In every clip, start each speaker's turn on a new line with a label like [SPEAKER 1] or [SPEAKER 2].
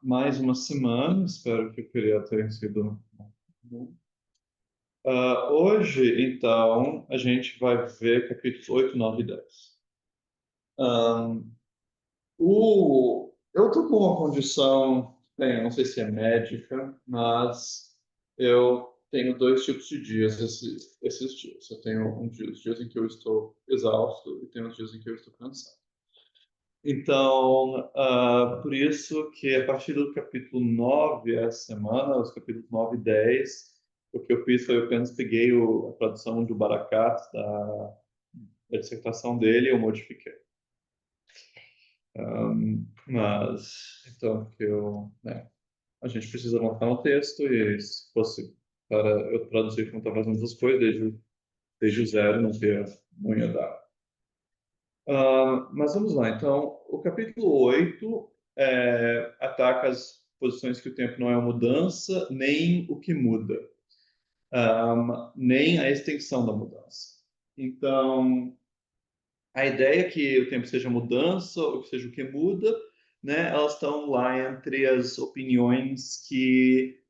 [SPEAKER 1] Mais uma semana, espero que o feriado tenha sido bom. Hoje, então, a gente vai ver capítulos 8, 9 e 10. Eu estou com uma condição, bem, eu não sei se é médica, mas eu tenho dois tipos de dias esses dias. Eu tenho os dias em que eu estou exausto e tenho os dias em que eu estou cansado. Então, por isso que a partir do capítulo 9 essa semana, os capítulos 9 e 10, o que eu fiz foi eu apenas peguei a tradução do Barakat, da dissertação dele, e eu modifiquei. Mas, então, a gente precisa montar um texto e se fosse para eu traduzir como estava fazendo as coisas desde o zero, não ia dar. Mas vamos lá, então, o capítulo 8 ataca as posições que o tempo não é uma mudança, nem o que muda, nem a extensão da mudança. Então, a ideia é que o tempo seja mudança, ou que seja o que muda, né, elas estão lá entre as opiniões que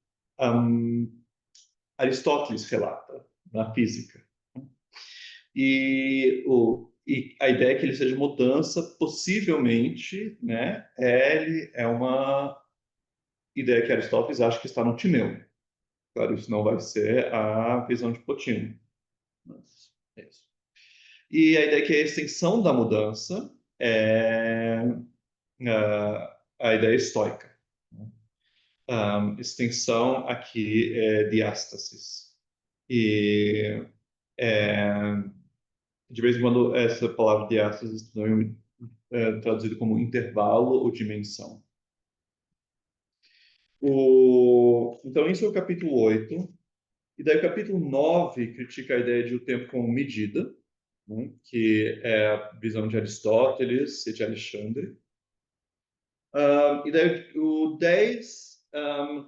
[SPEAKER 1] Aristóteles relata na física. E a ideia é que ele seja mudança, possivelmente, né, ele é uma ideia que Aristóteles acha que está no Timeu. Claro, isso não vai ser a visão de Plotino. Mas é isso. E a ideia é que a extensão da mudança é a ideia estoica. Extensão aqui é diástasis. E é, de vez em quando essa palavra diástasis também é traduzida como intervalo ou dimensão. Então, isso é o capítulo 8. E daí o capítulo 9 critica a ideia de o tempo como medida, né, que é a visão de Aristóteles e de Alexandre. E daí o 10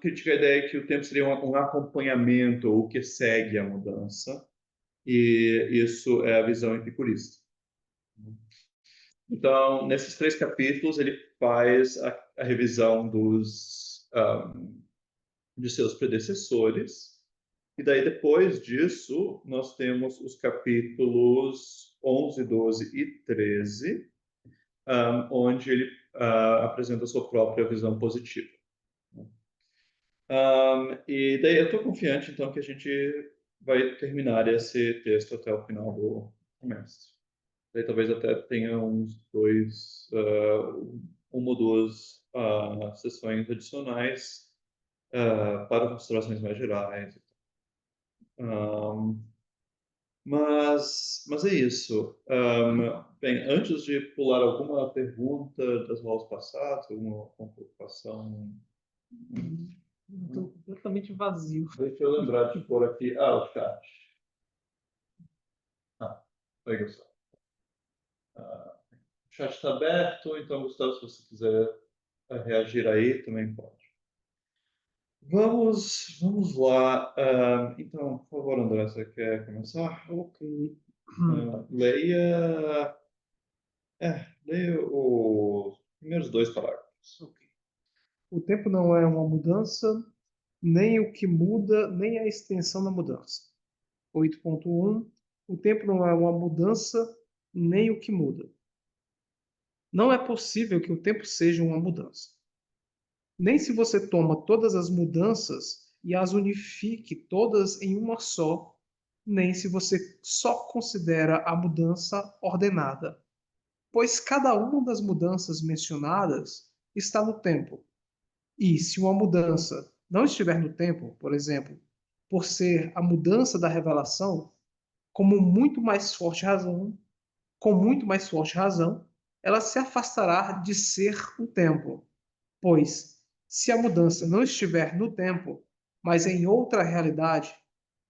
[SPEAKER 1] critica a ideia que o tempo seria um acompanhamento, ou o que segue a mudança. E isso é a visão epicurista. Então, nesses três capítulos, ele faz a revisão de seus predecessores. E daí, depois disso, nós temos os capítulos 11, 12 e 13, onde ele apresenta a sua própria visão positiva. E daí eu estou confiante, então, que a gente vai terminar esse texto até o final do semestre. Daí talvez até tenha uma ou duas sessões adicionais para considerações mais gerais. Um, mas é isso. Bem, antes de pular alguma pergunta das aulas passadas, alguma preocupação?
[SPEAKER 2] Estou completamente vazio.
[SPEAKER 1] Deixa eu lembrar de pôr aqui. O chat. Oi, Gustavo. O chat está aberto, então, Gustavo, se você quiser reagir aí, também pode. Vamos lá. Então, por favor, André, você quer começar?
[SPEAKER 2] Ok.
[SPEAKER 1] Leia os primeiros dois parágrafos.
[SPEAKER 2] Ok. O tempo não é uma mudança, nem o que muda, nem a extensão da mudança. 8.1. O tempo não é uma mudança, nem o que muda. Não é possível que o tempo seja uma mudança. Nem se você toma todas as mudanças e as unifique todas em uma só, nem se você só considera a mudança ordenada, pois cada uma das mudanças mencionadas está no tempo. E se uma mudança não estiver no tempo, por exemplo, por ser a mudança da revelação, como muito mais forte razão, com muito mais forte razão, ela se afastará de ser o tempo. Pois, se a mudança não estiver no tempo, mas em outra realidade,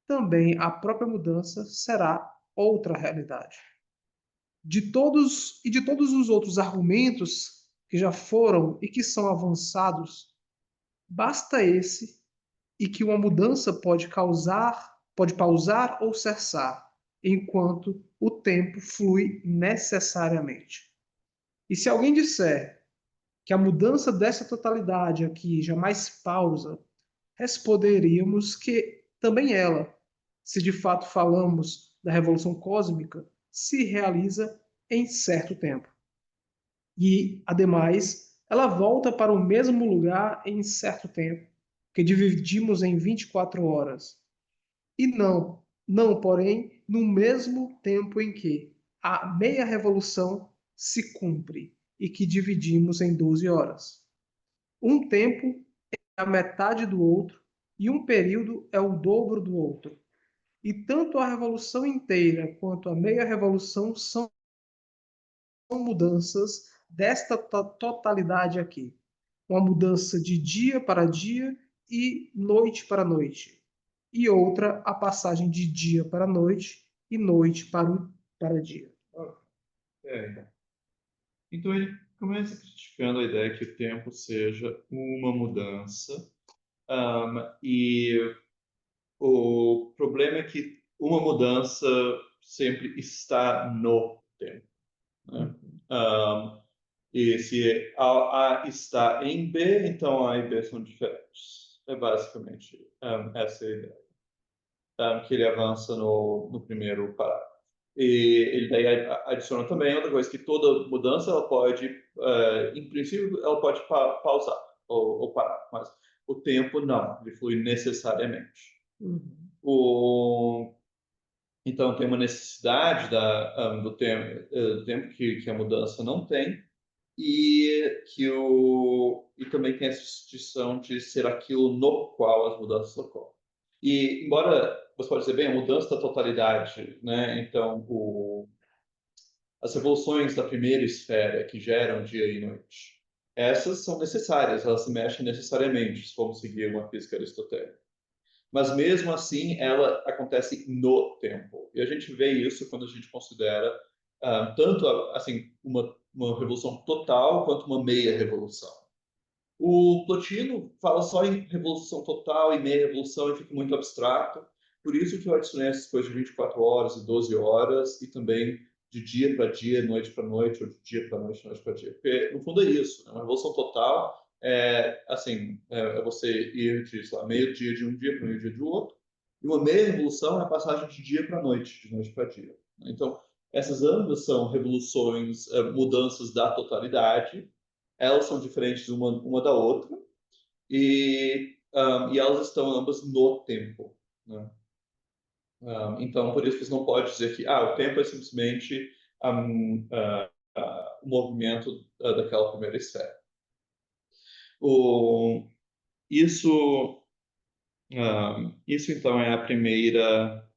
[SPEAKER 2] também a própria mudança será outra realidade. De todos os outros argumentos que já foram e que são avançados, basta esse e que uma mudança pode pausar ou cessar, enquanto o tempo flui necessariamente. E se alguém disser que a mudança dessa totalidade aqui jamais pausa, responderíamos que também ela, se de fato falamos da revolução cósmica, se realiza em certo tempo. E, ademais, ela volta para o mesmo lugar em certo tempo, que dividimos em 24 horas. E não, porém, no mesmo tempo em que a meia revolução se cumpre e que dividimos em 12 horas. Um tempo é a metade do outro e um período é o dobro do outro. E tanto a revolução inteira quanto a meia revolução são mudanças desta totalidade aqui. Uma mudança de dia para dia e noite para noite. E outra, a passagem de dia para noite e noite para dia.
[SPEAKER 1] É. Então ele começa criticando a ideia que o tempo seja uma mudança, e o problema é que uma mudança sempre está no tempo, né? E se A está em B, então A e B são diferentes. É basicamente essa é a ideia, que ele avança no primeiro parágrafo. E ele daí adiciona também outra coisa, que toda mudança ela pode, em princípio, ela pode pausar ou parar, mas o tempo não, ele flui necessariamente.
[SPEAKER 2] Uhum.
[SPEAKER 1] Então tem uma necessidade do tempo que a mudança não tem, e também tem essa distinção de ser aquilo no qual as mudanças ocorrem. E embora você pode dizer bem a mudança da totalidade, né? Então as revoluções da primeira esfera que geram dia e noite, essas são necessárias, elas se mexem necessariamente, se formos seguir uma física aristotélica. Mas mesmo assim, ela acontece no tempo. E a gente vê isso quando a gente considera tanto assim uma revolução total quanto uma meia revolução. O Plotino fala só em revolução total e meia revolução e fica muito abstrato. Por isso que eu adicionei essas coisas de 24 horas e 12 horas e também de dia para dia, noite para noite, ou de dia para noite, noite para dia. Porque, no fundo, é isso. Né? Uma revolução total é você ir de, sei lá, meio-dia de um dia para meio-dia do outro. E uma meia revolução é a passagem de dia para noite, de noite para dia. Então, essas ambas são revoluções, mudanças da totalidade. Elas são diferentes uma da outra e elas estão ambas no tempo, né? Então, por isso que você não pode dizer que o tempo é simplesmente o movimento daquela primeira esfera. O, isso, isso, então, é a primeira...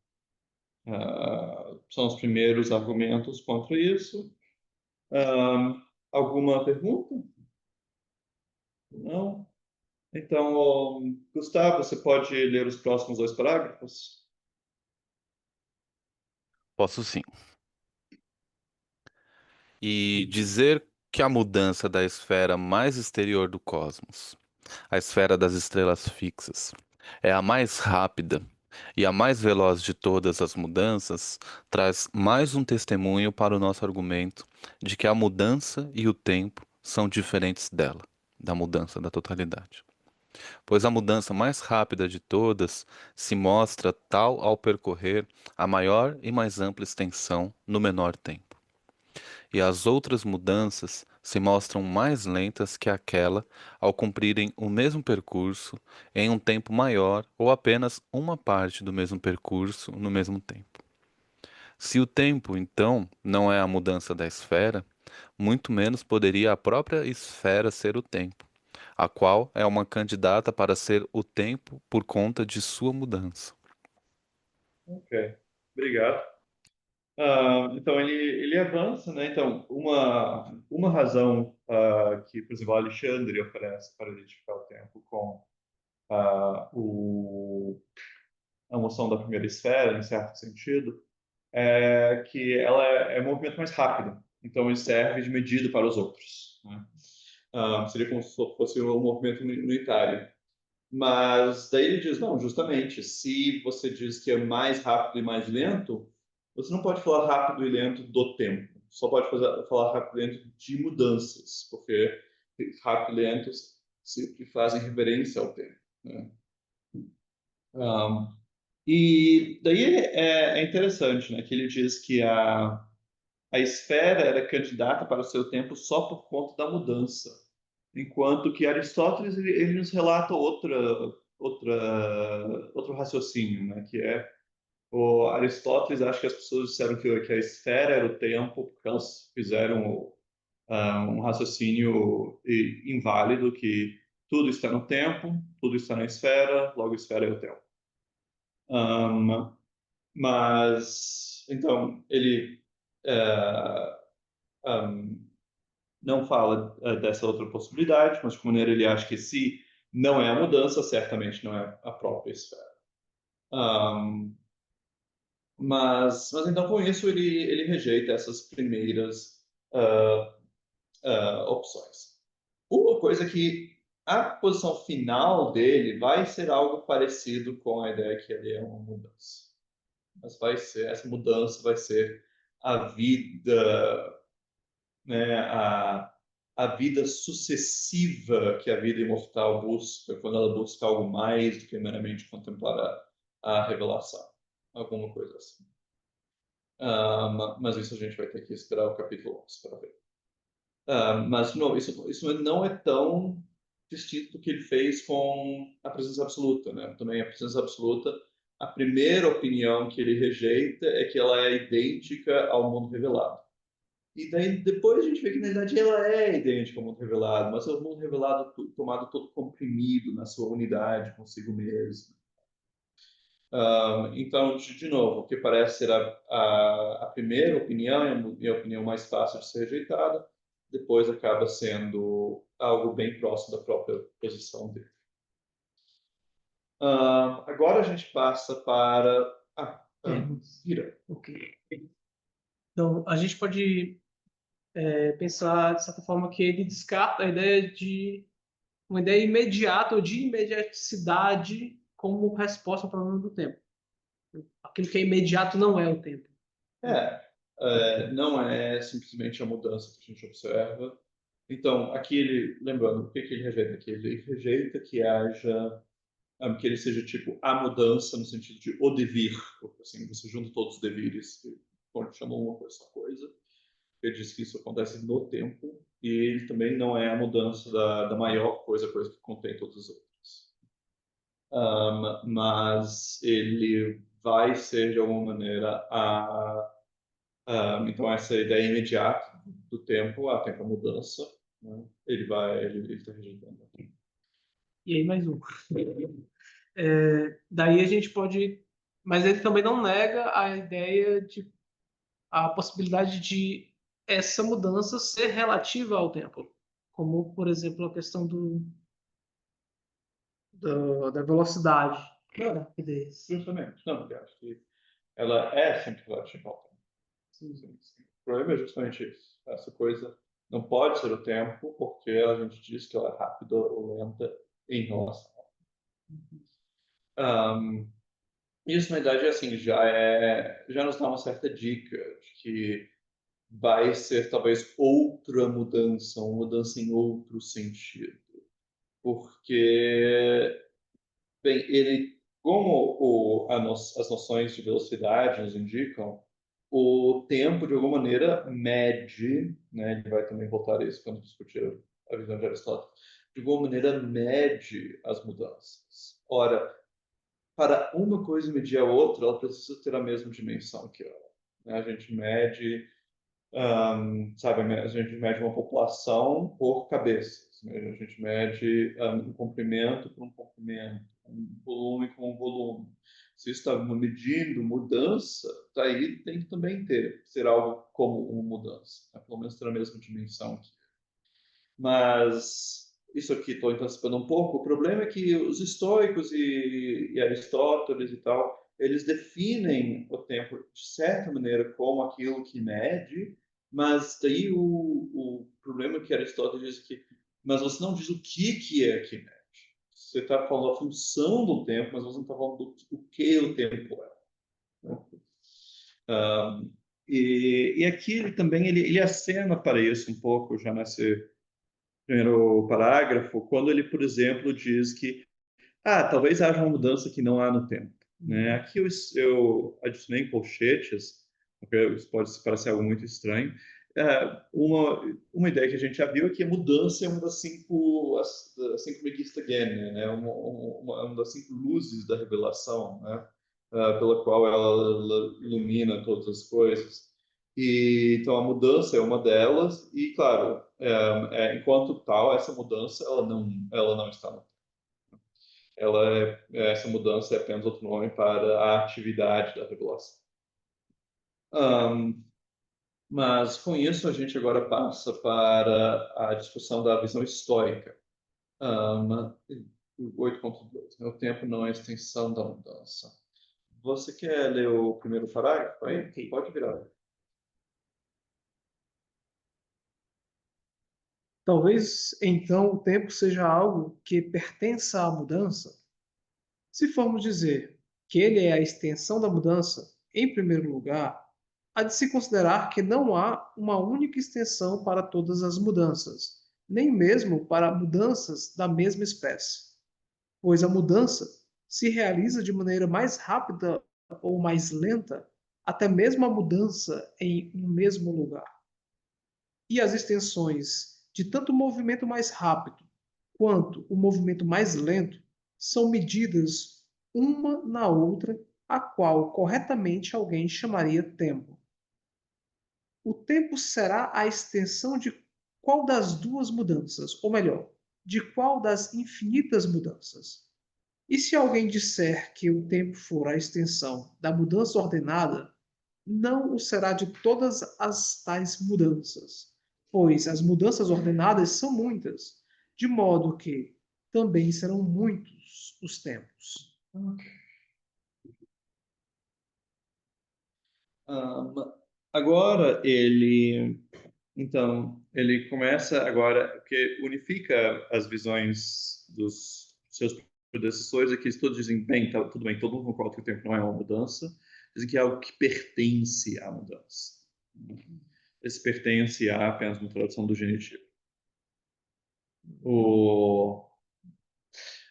[SPEAKER 1] são os primeiros argumentos contra isso. Alguma pergunta? Não? Então, Gustavo, você pode ler os próximos 2 parágrafos?
[SPEAKER 3] Posso sim. E dizer que a mudança da esfera mais exterior do cosmos, a esfera das estrelas fixas, é a mais rápida e a mais veloz de todas as mudanças, traz mais um testemunho para o nosso argumento de que a mudança e o tempo são diferentes dela, da mudança da totalidade. Pois a mudança mais rápida de todas se mostra tal ao percorrer a maior e mais ampla extensão no menor tempo. E as outras mudanças se mostram mais lentas que aquela ao cumprirem o mesmo percurso em um tempo maior ou apenas uma parte do mesmo percurso no mesmo tempo. Se o tempo, então, não é a mudança da esfera, muito menos poderia a própria esfera ser o tempo, a qual é uma candidata para ser o tempo por conta de sua mudança.
[SPEAKER 1] Ok, obrigado. Então, ele avança, né? Então, uma razão que, por exemplo, Alexandre oferece para identificar o tempo com a moção da primeira esfera, em certo sentido, é que ela é um movimento mais rápido. Então, ele serve de medida para os outros, né? Seria como se fosse um movimento unitário. Mas daí ele diz, não, justamente, se você diz que é mais rápido e mais lento, você não pode falar rápido e lento do tempo. Só pode falar rápido e lento de mudanças, porque rápido e lento que fazem reverência ao tempo, né? E daí é interessante, né, que ele diz que a esfera era candidata para o seu tempo só por conta da mudança, enquanto que Aristóteles ele nos relata outro raciocínio, né, que é o Aristóteles acha que as pessoas disseram que a esfera era o tempo porque elas fizeram um raciocínio inválido que tudo está no tempo, tudo está na esfera, logo a esfera é o tempo. Mas então ele uh, um, não fala dessa outra possibilidade, mas de maneira ele acha que se não é a mudança, certamente não é a própria esfera. Mas então com isso ele rejeita essas primeiras opções. Uma coisa que a posição final dele vai ser algo parecido com a ideia que ele é uma mudança. Mas essa mudança vai ser a vida, né, a vida sucessiva que a vida imortal busca, quando ela busca algo mais do que meramente contemplar a revelação, alguma coisa assim. Mas isso a gente vai ter que esperar o capítulo 11 para ver. Mas, não, isso não é tão distinto do que ele fez com a presença absoluta, né? Também a presença absoluta, a primeira opinião que ele rejeita é que ela é idêntica ao mundo revelado. E daí depois a gente vê que na verdade ela é idêntica ao mundo revelado, mas é o mundo revelado tomado todo comprimido na sua unidade consigo mesmo. Então, de novo, o que parece ser a primeira opinião é a opinião mais fácil de ser rejeitada, depois acaba sendo algo bem próximo da própria posição dele. Agora a gente passa para Ira.
[SPEAKER 2] Ok. Então, a gente pode pensar, de certa forma, que ele descarta a ideia de uma ideia imediata ou de imediaticidade como resposta ao problema do tempo. Aquilo que é imediato não é o tempo.
[SPEAKER 1] Não é simplesmente a mudança que a gente observa. Então, aqui lembrando, o que ele rejeita aqui? Ele rejeita que ele seja tipo a mudança no sentido de o devir, assim, você junta todos os devires que chamam uma coisa só coisa. Ele diz que isso acontece no tempo e ele também não é a mudança da maior coisa que contém todas as outras. Mas ele vai ser de alguma maneira então essa ideia imediata do tempo, tempo a mudança, né? Ele está rejeitando.
[SPEAKER 2] E aí mais um. Daí a gente pode, mas ele também não nega a ideia de a possibilidade de essa mudança ser relativa ao tempo, como por exemplo a questão da velocidade, da rapidez.
[SPEAKER 1] Justamente, não, eu acho que ela é sempre relativa ao tempo. Sim. O problema é justamente isso. Essa coisa não pode ser o tempo, porque a gente diz que ela é rápida ou lenta em relação. Isso, na verdade, assim, já nos dá uma certa dica de que vai ser talvez outra mudança, uma mudança em outro sentido. Porque, bem, como as noções de velocidade nos indicam, o tempo, de alguma maneira, mede, né? Ele vai também voltar a isso quando discutir a visão de Aristóteles, de alguma maneira mede as mudanças. Ora, para uma coisa medir a outra, ela precisa ter a mesma dimensão que ela, né? A gente mede, a gente mede uma população por cabeças, né? A gente mede um comprimento por um comprimento, um volume com um volume. Se isso está medindo mudança, daí tem que também ser algo como uma mudança, né? Pelo menos ter a mesma dimensão que. Mas isso aqui estou antecipando um pouco. O problema é que os estoicos e Aristóteles e tal, eles definem o tempo de certa maneira como aquilo que mede, mas daí o problema é que Aristóteles diz que, mas você não diz o que é que mede. Você está falando a função do tempo, mas você não está falando o que o tempo é. Um, e aqui ele também ele acena para isso um pouco já primeiro parágrafo, quando ele, por exemplo, diz que talvez haja uma mudança que não há no tempo, né? Aqui eu adicionei em colchetes, porque isso pode parecer algo muito estranho. Uma ideia que a gente já viu é que a mudança é uma das cinco Megista Gêmea, né? Uma das cinco luzes da revelação, né? Pela qual ela ilumina todas as coisas. E então a mudança é uma delas e, claro, enquanto tal, essa mudança ela não está no essa mudança é apenas outro nome para a atividade da revelação. Mas com isso a gente agora passa para a discussão da visão histórica. 8.2. O tempo não é a extensão da mudança. Você quer ler o primeiro parágrafo? Aí?
[SPEAKER 2] Ok.
[SPEAKER 1] Pode virar.
[SPEAKER 2] Talvez então o tempo seja algo que pertença à mudança. Se formos dizer que ele é a extensão da mudança, em primeiro lugar, há de se considerar que não há uma única extensão para todas as mudanças, nem mesmo para mudanças da mesma espécie, pois a mudança se realiza de maneira mais rápida ou mais lenta, até mesmo a mudança em um mesmo lugar. E as extensões de tanto o movimento mais rápido quanto o movimento mais lento são medidas uma na outra, a qual corretamente alguém chamaria tempo. O tempo será a extensão de qual das duas mudanças, ou melhor, de qual das infinitas mudanças? E se alguém disser que o tempo for a extensão da mudança ordenada, não o será de todas as tais mudanças, pois as mudanças ordenadas são muitas, de modo que também serão muitos os tempos.
[SPEAKER 1] Agora ele começa agora que unifica as visões dos seus predecessores aqui. Todos dizem bem, tudo bem, todo mundo concorda que o tempo não é uma mudança, dizem que é algo que pertence à mudança. Esse pertence a apenas uma tradução do genitivo.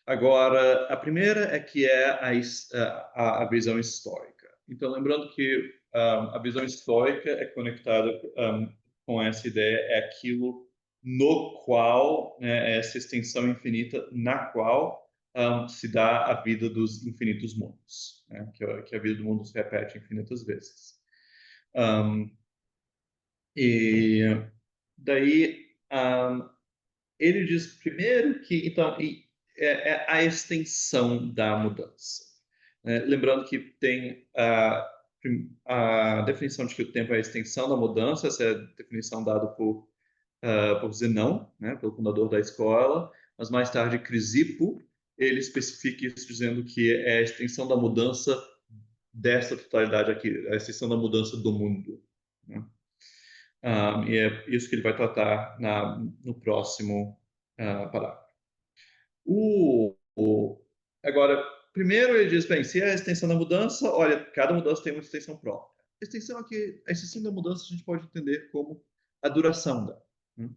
[SPEAKER 1] Agora, a primeira é que é a visão histórica. Então, lembrando que a visão histórica é conectada com essa ideia, é aquilo no qual, né, essa extensão infinita na qual se dá a vida dos infinitos mundos, né, que a vida do mundo se repete infinitas vezes. E daí ele diz primeiro que então é a extensão da mudança. Lembrando que tem a definição de que o tempo é a extensão da mudança, essa é a definição dada por Zenão, né, pelo fundador da escola, mas mais tarde Crisipo, ele especifica isso dizendo que é a extensão da mudança dessa totalidade aqui, a extensão da mudança do mundo. Né? E é isso que ele vai tratar no próximo parágrafo. Agora, primeiro ele diz, bem, se é a extensão da mudança, olha, cada mudança tem uma extensão própria. A extensão da mudança a gente pode entender como a duração dela. Né?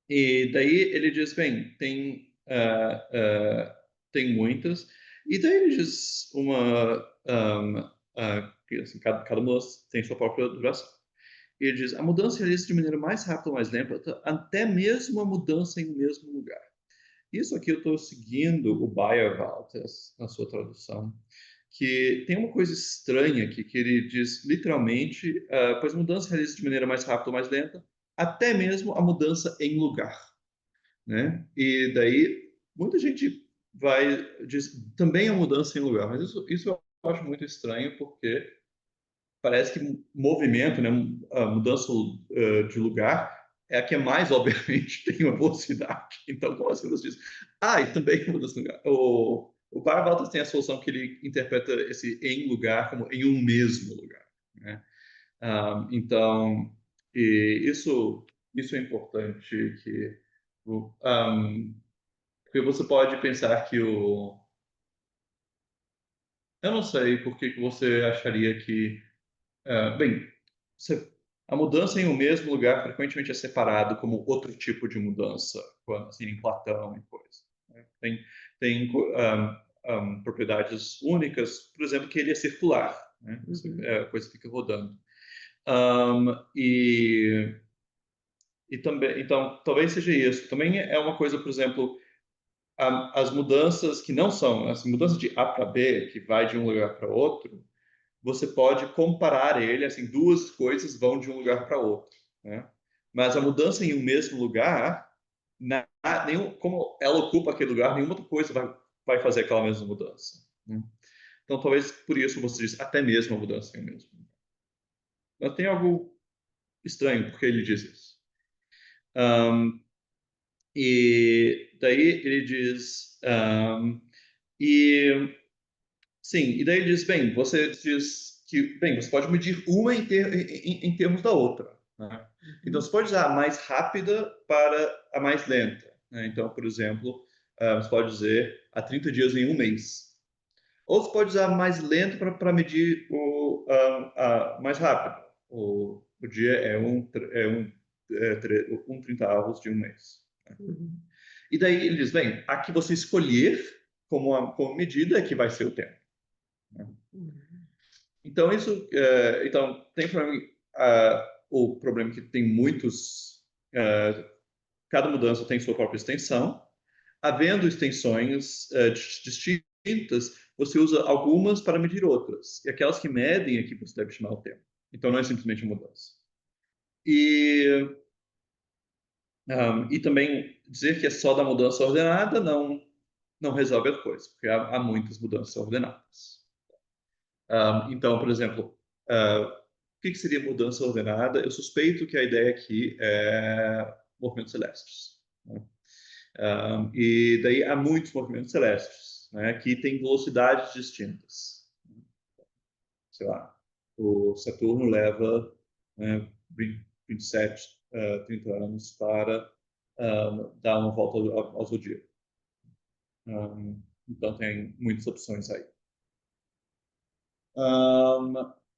[SPEAKER 1] E daí ele diz, bem, tem muitas, e daí ele diz que assim, cada mudança tem sua própria duração. Ele diz, a mudança realiza de maneira mais rápida ou mais lenta, até mesmo a mudança em um mesmo lugar. Isso aqui eu estou seguindo o Bayer Walters, na sua tradução, que tem uma coisa estranha aqui, que ele diz literalmente, pois a mudança realiza de maneira mais rápida ou mais lenta, até mesmo a mudança em lugar. Né? E daí, muita gente diz também a mudança em lugar, mas isso eu acho muito estranho, porque parece que movimento, né, a mudança de lugar é a que mais, obviamente, tem uma velocidade. Então, como assim você diz? E também mudança de lugar. O Barbaltas tem a solução que ele interpreta esse em lugar como em um mesmo lugar. Né? Então, isso é importante, porque você pode pensar que eu não sei por que você acharia que bem, A mudança em um mesmo lugar frequentemente é separado como outro tipo de mudança, assim, em Platão e coisa. Né? Tem propriedades únicas, por exemplo, que ele é circular, né? A coisa fica rodando. E também, então, talvez seja isso. Também é uma coisa, por exemplo, as mudanças que não são, as mudanças de A para B, que vai de um lugar para outro, você pode comparar ele, assim, duas coisas vão de um lugar para outro, né? Mas a mudança em um mesmo lugar, como ela ocupa aquele lugar, nenhuma outra coisa vai fazer aquela mesma mudança, né? Então, talvez por isso você diz até mesmo a mudança em um mesmo lugar. Mas tem algo estranho porque ele diz isso. E daí ele diz, e sim, e daí ele diz, bem, você diz que, bem, você pode medir uma em termos da outra, né? Então, você pode usar a mais rápida para a mais lenta, né? Então, por exemplo, você pode dizer há 30 dias em um mês. Ou você pode usar a mais lento para medir a mais rápido. O dia é um 30avos de um mês. Né? E daí ele diz, bem, a que você escolher como medida é que vai ser o tempo. Né? Então, então tem para mim o problema que tem muitos, cada mudança tem sua própria extensão. Havendo extensões distintas, você usa algumas para medir outras. E aquelas que medem é que você deve chamar o tempo. Então, não é simplesmente mudança. E também dizer que é só da mudança ordenada não resolve a coisa, porque há muitas mudanças ordenadas. Então, por exemplo, o que seria mudança ordenada? Eu suspeito que a ideia aqui é movimentos celestes. Né? E daí há muitos movimentos celestes, né, que têm velocidades distintas. Sei lá, o Saturno leva, né, 27, 30 anos para dar uma volta ao zodíaco. Então tem muitas opções aí.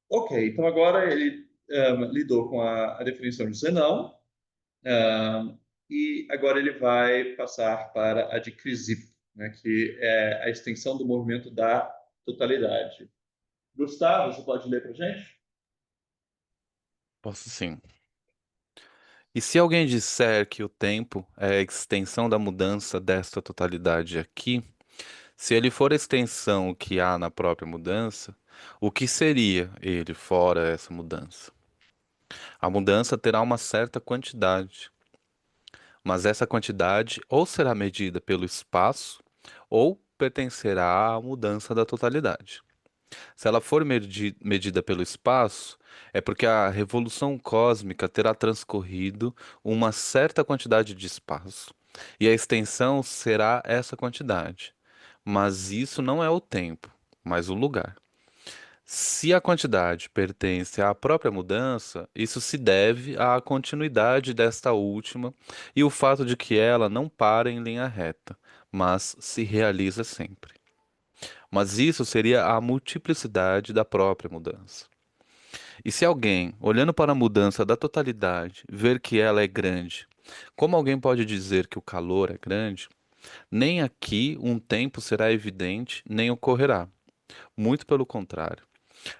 [SPEAKER 1] Ok, então agora ele lidou com a definição de Zenão, e agora ele vai passar para a de Chrysipp, né, que é a extensão do movimento da totalidade. Gustavo, você pode ler para a gente?
[SPEAKER 3] Posso sim. E se alguém disser que o tempo é a extensão da mudança desta totalidade aqui, se ele for a extensão que há na própria mudança, o que seria ele fora essa mudança? A mudança terá uma certa quantidade, mas essa quantidade ou será medida pelo espaço ou pertencerá à mudança da totalidade. Se ela for medida pelo espaço, é porque a revolução cósmica terá transcorrido uma certa quantidade de espaço, e a extensão será essa quantidade. Mas isso não é o tempo, mas o lugar. Se a quantidade pertence à própria mudança, isso se deve à continuidade desta última e o fato de que ela não para em linha reta, mas se realiza sempre. Mas isso seria a multiplicidade da própria mudança. E se alguém, olhando para a mudança da totalidade, ver que ela é grande, como alguém pode dizer que o calor é grande? Nem aqui um tempo será evidente, nem ocorrerá. Muito pelo contrário.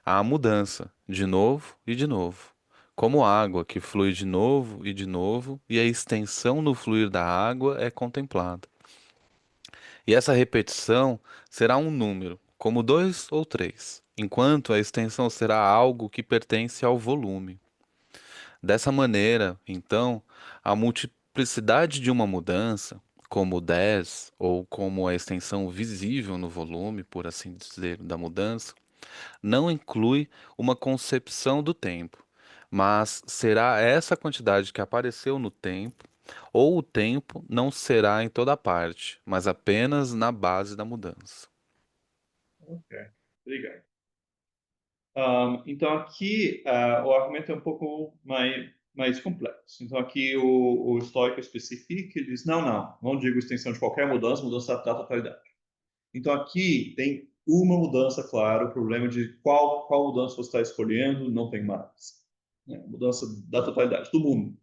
[SPEAKER 3] Há a mudança, de novo e de novo. Como água que flui de novo, e a extensão no fluir da água é contemplada. E essa repetição será um número, como 2 ou 3, enquanto a extensão será algo que pertence ao volume. Dessa maneira, então, a multiplicidade de uma mudança, como 10 ou como a extensão visível no volume, por assim dizer, da mudança, não inclui uma concepção do tempo, mas será essa quantidade que apareceu no tempo, ou o tempo não será em toda parte, mas apenas na base da mudança.
[SPEAKER 1] Ok, obrigado. Então, aqui o argumento é um pouco mais complexo. Então, aqui o estoico especifica e diz: não digo extensão de qualquer mudança, mudança da totalidade. Então, aqui tem uma mudança, claro, o problema de qual mudança você está escolhendo, não tem mais. né? Mudança da totalidade do mundo.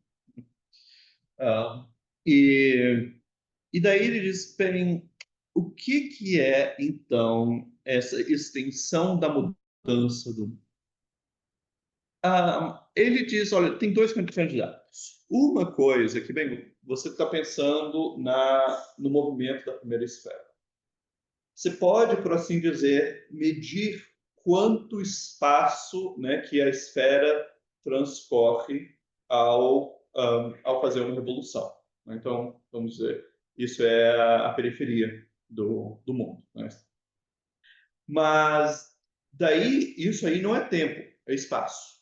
[SPEAKER 1] Ah, e, e daí ele diz, bem, o que é, então, essa extensão da mudança do mundo? Ele diz, olha, tem dois candidatos. Uma coisa que, bem, você está pensando no movimento da primeira esfera. Você pode, por assim dizer, medir quanto espaço, né, que a esfera transcorre ao fazer uma revolução. Então, vamos dizer, isso é a periferia do mundo. Né? Mas daí, isso aí não é tempo, é espaço.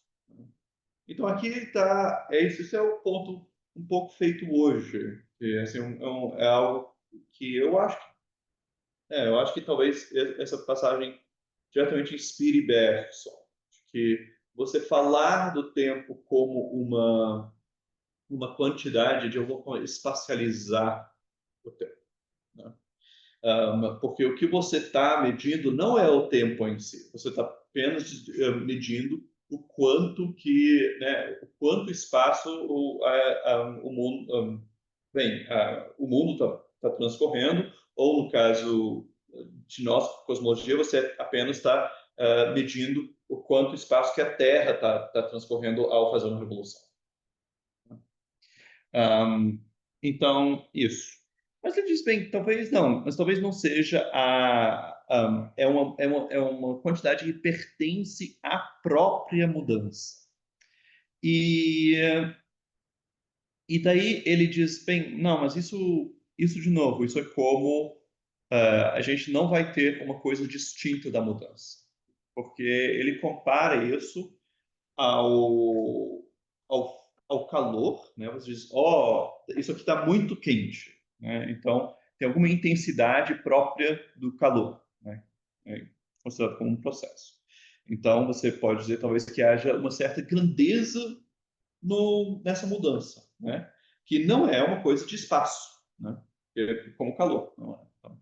[SPEAKER 1] Então, aqui está, isso é o ponto um pouco feito hoje. Que, assim, é algo que eu acho que talvez essa passagem diretamente inspire Bergson, que você falar do tempo como uma quantidade de alguma forma espacializar o tempo, né? Porque o que você está medindo não é o tempo em si, você está apenas medindo o quanto que, né, o quanto espaço o mundo, o mundo está transcorrendo, ou no caso de nossa cosmologia, você apenas está medindo o quanto espaço que a Terra está transcorrendo ao fazer uma revolução. Então, isso. Mas ele diz, bem, talvez não, mas talvez não seja é uma quantidade que pertence à própria mudança. E, e daí ele diz, bem, não, mas isso de novo, isso é como a gente não vai ter uma coisa distinta da mudança. Porque ele compara isso ao calor, né? Você diz, isso aqui está muito quente, né? Então, tem alguma intensidade própria do calor, né? É considerado como um processo. Então, você pode dizer, talvez, que haja uma certa grandeza nessa mudança, né? Que não é uma coisa de espaço, né? Como calor, não é? Então,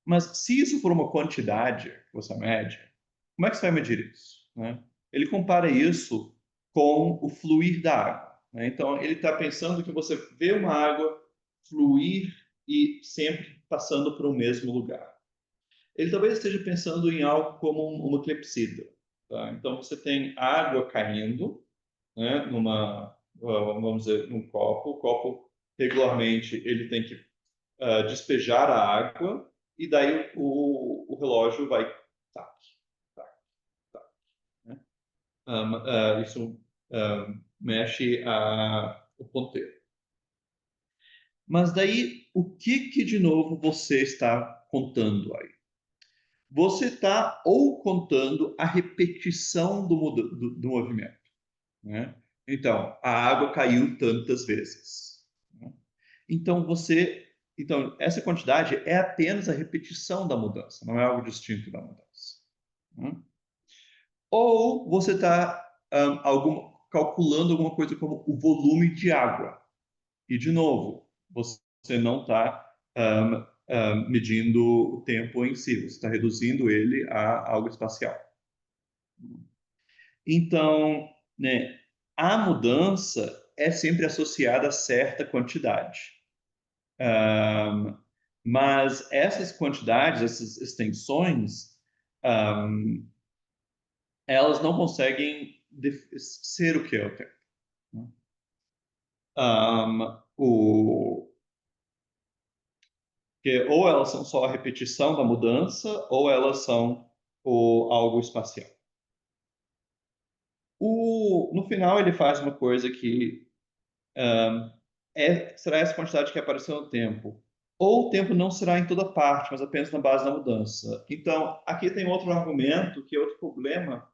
[SPEAKER 1] mas se isso for uma quantidade que você mede, como é que você vai medir isso, né? Ele compara isso com o fluir da água, né? Então, ele está pensando que você vê uma água fluir e sempre passando por um mesmo lugar. Ele talvez esteja pensando em algo como uma clepsidra, tá? Então, você tem água caindo, né, vamos dizer, num copo. O copo, regularmente, ele tem que despejar a água e daí o relógio vai tac, tac, tac, né? Isso mexe o ponteiro. Mas daí, o que de novo você está contando aí? Você está ou contando a repetição do movimento, né? Então, a água caiu tantas vezes, né? Então, essa quantidade é apenas a repetição da mudança, não é algo distinto da mudança, né? Ou você está calculando alguma coisa como o volume de água. E, de novo, você não está medindo o tempo em si, você está reduzindo ele a algo espacial. Então, né, a mudança é sempre associada a certa quantidade. Um, mas essas quantidades, essas extensões, um, elas não conseguem ser o que é o tempo, né? Um, o, que ou elas são só a repetição da mudança, ou elas são algo espacial. No final, ele faz uma coisa que será essa quantidade que apareceu no tempo. Ou o tempo não será em toda parte, mas apenas na base da mudança. Então, aqui tem outro argumento, que é outro problema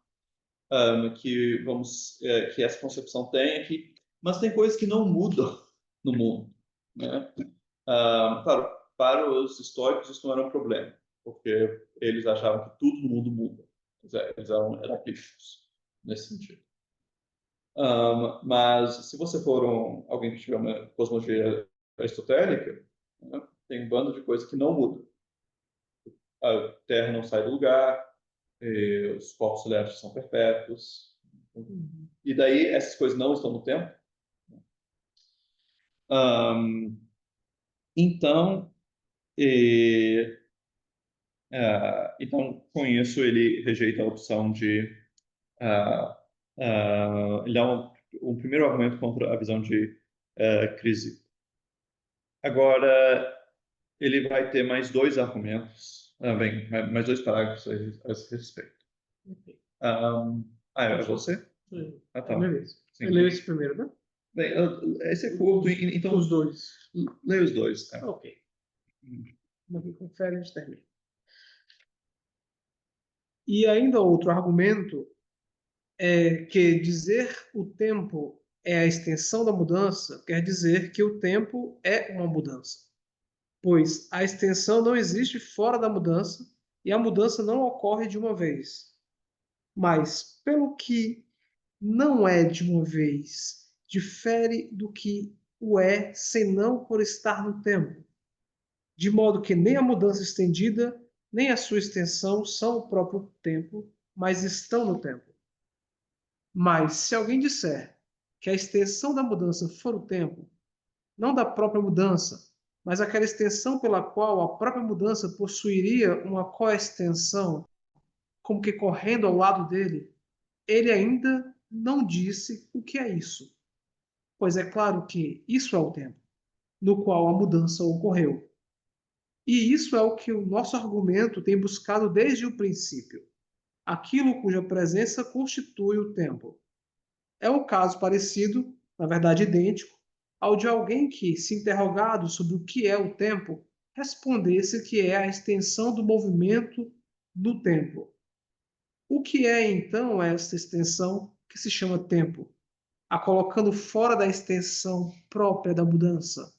[SPEAKER 1] que essa concepção tem aqui, mas tem coisas que não mudam no mundo, né? Claro, para os históricos isso não era um problema, porque eles achavam que tudo no mundo muda. Eles eram heraclíticos nesse sentido. Mas se você for alguém que tiver uma cosmologia aristotélica, né, tem um bando de coisas que não mudam. A Terra não sai do lugar, os corpos celestes são perpétuos. E daí essas coisas não estão no tempo. Então, então, com isso, ele rejeita a opção de... ele dá um primeiro argumento contra a visão de crise. Agora, ele vai ter mais dois argumentos, mais dois parágrafos a esse respeito. É você? Ah, tá.
[SPEAKER 2] Beleza.
[SPEAKER 1] Sim.
[SPEAKER 2] Eu leio esse primeiro, né?
[SPEAKER 1] Bem, esse é curto, então...
[SPEAKER 2] Os dois.
[SPEAKER 1] Leia os dois.
[SPEAKER 2] Ok. Vamos aqui, confere, a gente termina. E ainda outro argumento é que dizer o tempo é a extensão da mudança quer dizer que o tempo é uma mudança, pois a extensão não existe fora da mudança e a mudança não ocorre de uma vez. Mas, pelo que não é de uma vez, difere do que o é senão por estar no tempo, de modo que nem a mudança estendida, nem a sua extensão são o próprio tempo, mas estão no tempo. Mas se alguém disser que a extensão da mudança for o tempo, não da própria mudança, mas aquela extensão pela qual a própria mudança possuiria uma coextensão, como que correndo ao lado dele, ele ainda não disse o que é isso. Pois é claro que isso é o tempo, no qual a mudança ocorreu. E isso é o que o nosso argumento tem buscado desde o princípio, aquilo cuja presença constitui o tempo. É um caso parecido, na verdade idêntico, ao de alguém que, se interrogado sobre o que é o tempo, respondesse que é a extensão do movimento do tempo. O que é então essa extensão que se chama tempo, a colocando fora da extensão própria da mudança?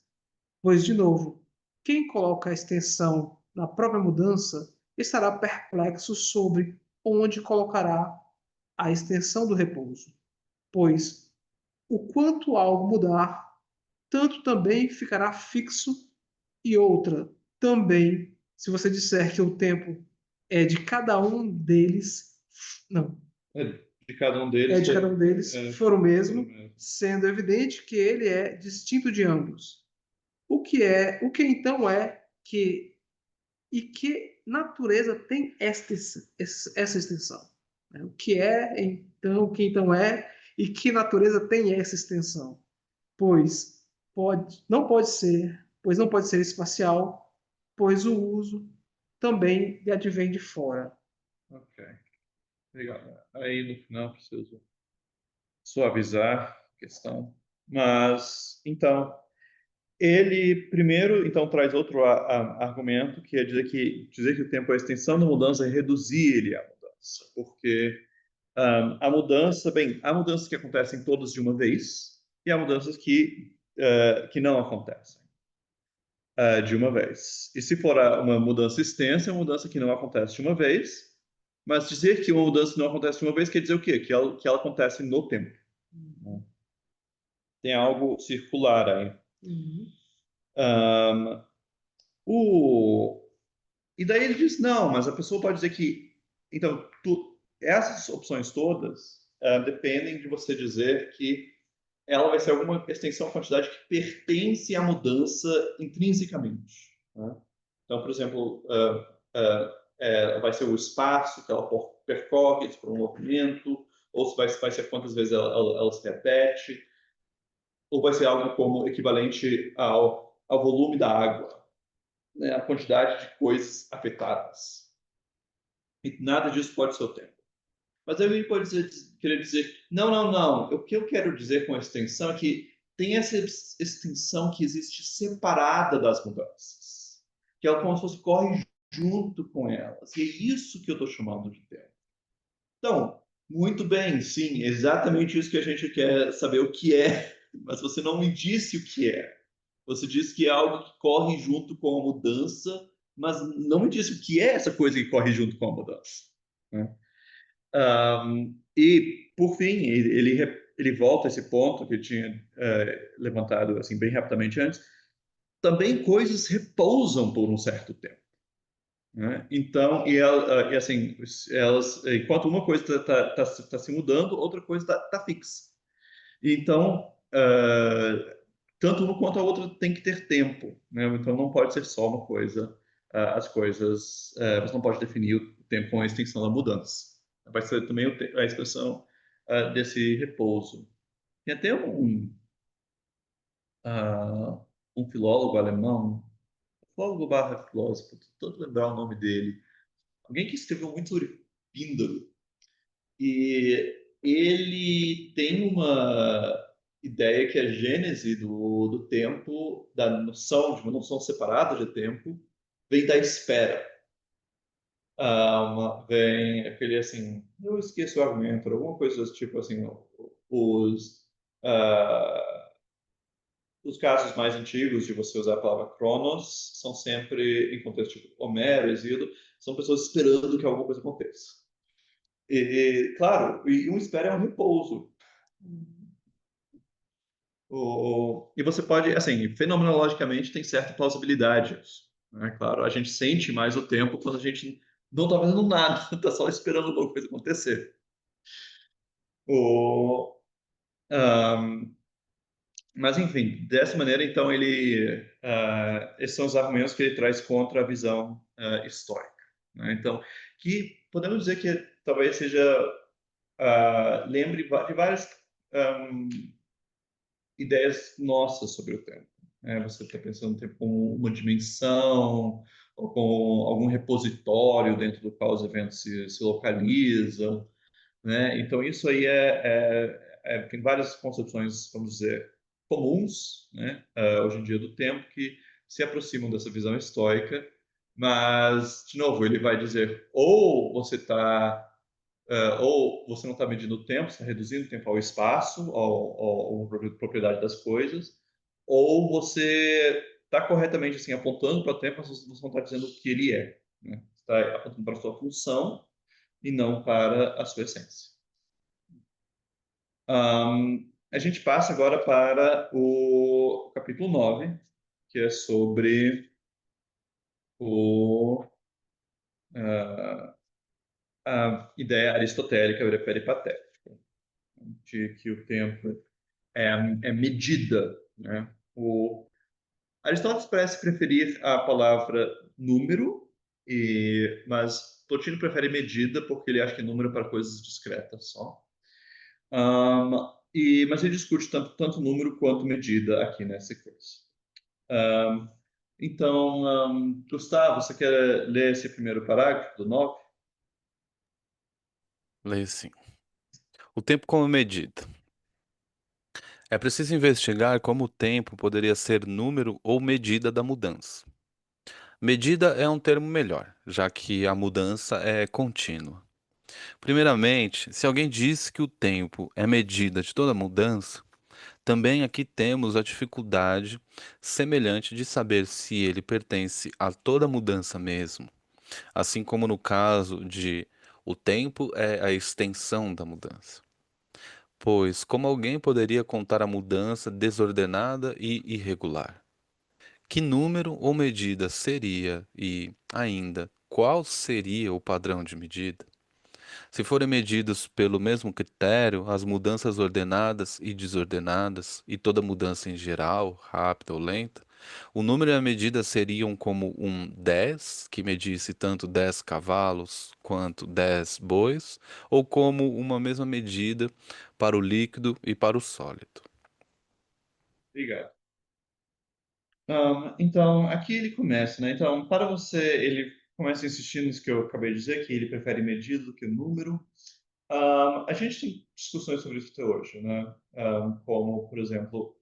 [SPEAKER 2] Pois, de novo, quem coloca a extensão na própria mudança estará perplexo sobre onde colocará a extensão do repouso, pois o quanto algo mudar, tanto também ficará fixo, e outra também, se você disser que o tempo é de cada um deles, não,
[SPEAKER 1] De cada um deles.
[SPEAKER 2] de cada um deles for o mesmo,
[SPEAKER 1] mesmo.
[SPEAKER 2] sendo evidente que ele é distinto de ambos. O que então é que e que natureza tem essa extensão? O que então é e que natureza tem essa extensão? Pois não pode ser espacial, pois o uso também lhe advém de fora.
[SPEAKER 1] Ok. Legal. Aí no final preciso suavizar a questão. Mas, então, ele primeiro então traz outro argumento, que é dizer que o tempo é a extensão da mudança e reduzir ele à mudança. Porque a mudança que acontecem todas de uma vez e há mudanças que não acontecem de uma vez. E se for uma mudança extensa, é uma mudança que não acontece de uma vez, mas dizer que uma mudança não acontece de uma vez quer dizer o quê? Que ela acontece no tempo. Tem algo circular aí. E daí ele diz, não, mas a pessoa pode dizer que... Então, essas opções todas dependem de você dizer que ela vai ser alguma extensão, quantidade que pertence à mudança intrinsecamente. Né? Então, por exemplo, vai ser o espaço que ela percorre por um movimento, ou se vai ser quantas vezes ela se repete, ou vai ser algo como equivalente ao volume da água, né? A quantidade de coisas afetadas. E nada disso pode ser o tempo. Mas aí ele pode querer dizer, não. O que eu quero dizer com a extensão é que tem essa extensão que existe separada das mudanças, que ela como se fosse corre junto com elas. E é isso que eu estou chamando de tempo. Então, muito bem, sim, exatamente isso que a gente quer saber o que é, mas você não me disse o que é. Você disse que é algo que corre junto com a mudança, mas não me disse o que é essa coisa que corre junto com a mudança. Né? E, por fim, ele volta a esse ponto que eu tinha levantado assim, bem rapidamente antes. Também coisas repousam por um certo tempo. né? Então, e assim, enquanto uma coisa está se mudando, outra coisa está fixa. Então, tanto uma quanto a outra tem que ter tempo, né? Então, não pode ser só uma coisa. As coisas, você não pode definir o tempo com a extensão da mudança. Vai ser também a expressão desse repouso. Tem até ah, um filólogo alemão, filólogo barra filósofo, todo lembrar o nome dele, alguém que escreveu muito sobre Píndaro. E ele tem uma ideia que a gênese do tempo, da noção de uma noção separada de tempo, vem da esfera. Vem aquele assim, eu esqueço o argumento, alguma coisa desse tipo assim, os, ah, os casos mais antigos de você usar a palavra Cronos são sempre, em contexto tipo Homero, Exíodo, são pessoas esperando que alguma coisa aconteça. Claro, e um espera é um repouso. E você pode, assim, fenomenologicamente tem certa plausibilidade isso, né? Claro, a gente sente mais o tempo quando a gente não está fazendo nada, está só esperando alguma coisa acontecer. O, ahm, mas, enfim, dessa maneira, então, esses são os argumentos que ele traz contra a visão histórica, né? Então, que podemos dizer que talvez seja, lembre de várias ideias nossas sobre o tempo, né? Você está pensando no tempo como uma dimensão, ou como algum repositório dentro do qual os eventos se localizam, né? Então, isso aí tem várias concepções, vamos dizer, comuns, né? Hoje em dia do tempo, que se aproximam dessa visão estoica, mas, de novo, ele vai dizer, ou você não está medindo o tempo, está reduzindo o tempo ao espaço, ou propriedade das coisas, ou você está corretamente assim, apontando para o tempo, mas você não está dizendo o que ele é, né? Você está apontando para a sua função e não para a sua essência. A gente passa agora para o capítulo 9, que é sobre ah, a ideia aristotélica peripatética, de que o tempo é medida, né? Aristóteles parece preferir a palavra número, mas Plotino prefere medida porque ele acha que número é para coisas discretas só. Mas ele discute tanto número quanto medida aqui nessa coisa. Então, Gustavo, você quer ler esse primeiro parágrafo do 9?
[SPEAKER 3] Leia assim. O tempo como medida. É preciso investigar como o tempo poderia ser número ou medida da mudança. Medida é um termo melhor, já que a mudança é contínua. Primeiramente, se alguém disse que o tempo é medida de toda mudança, também aqui temos a dificuldade semelhante de saber se ele pertence a toda mudança mesmo, assim como no caso de o tempo é a extensão da mudança. Pois como alguém poderia contar a mudança desordenada e irregular? Que número ou medida seria e, ainda, qual seria o padrão de medida? Se forem medidos pelo mesmo critério, as mudanças ordenadas e desordenadas, e toda mudança em geral, rápida ou lenta, o número e a medida seriam como um 10, que medisse tanto 10 cavalos quanto 10 bois, ou como uma mesma medida para o líquido e para o sólido.
[SPEAKER 1] Obrigado. Então, aqui ele começa, né? Então, para você, ele começa insistindo nisso que eu acabei de dizer, que ele prefere medida do que número. A gente tem discussões sobre isso até hoje, né? Como, por exemplo,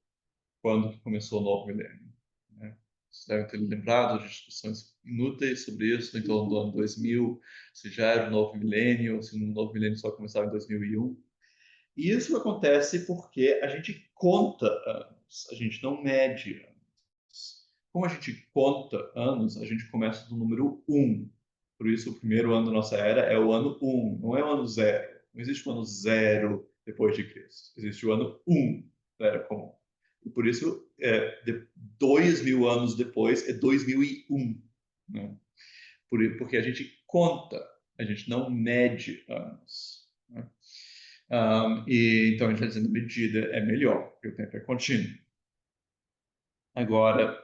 [SPEAKER 1] quando que começou o novo milênio, né? Vocês devem ter lembrado de discussões inúteis sobre isso, em torno do ano 2000, se já era o novo milênio, ou se o novo milênio só começava em 2001. E isso acontece porque a gente conta anos, a gente não mede anos. Como a gente conta anos, a gente começa do número 1. Por isso, o primeiro ano da nossa era é o ano 1, não é o ano 0. Não existe o ano 0 depois de Cristo. Existe o ano 1 da era comum. E por isso, 2.000 anos depois é 2001, né? porque a gente conta, a gente não mede anos. Né? E então a gente está dizendo medida é melhor, porque o tempo é contínuo. Agora,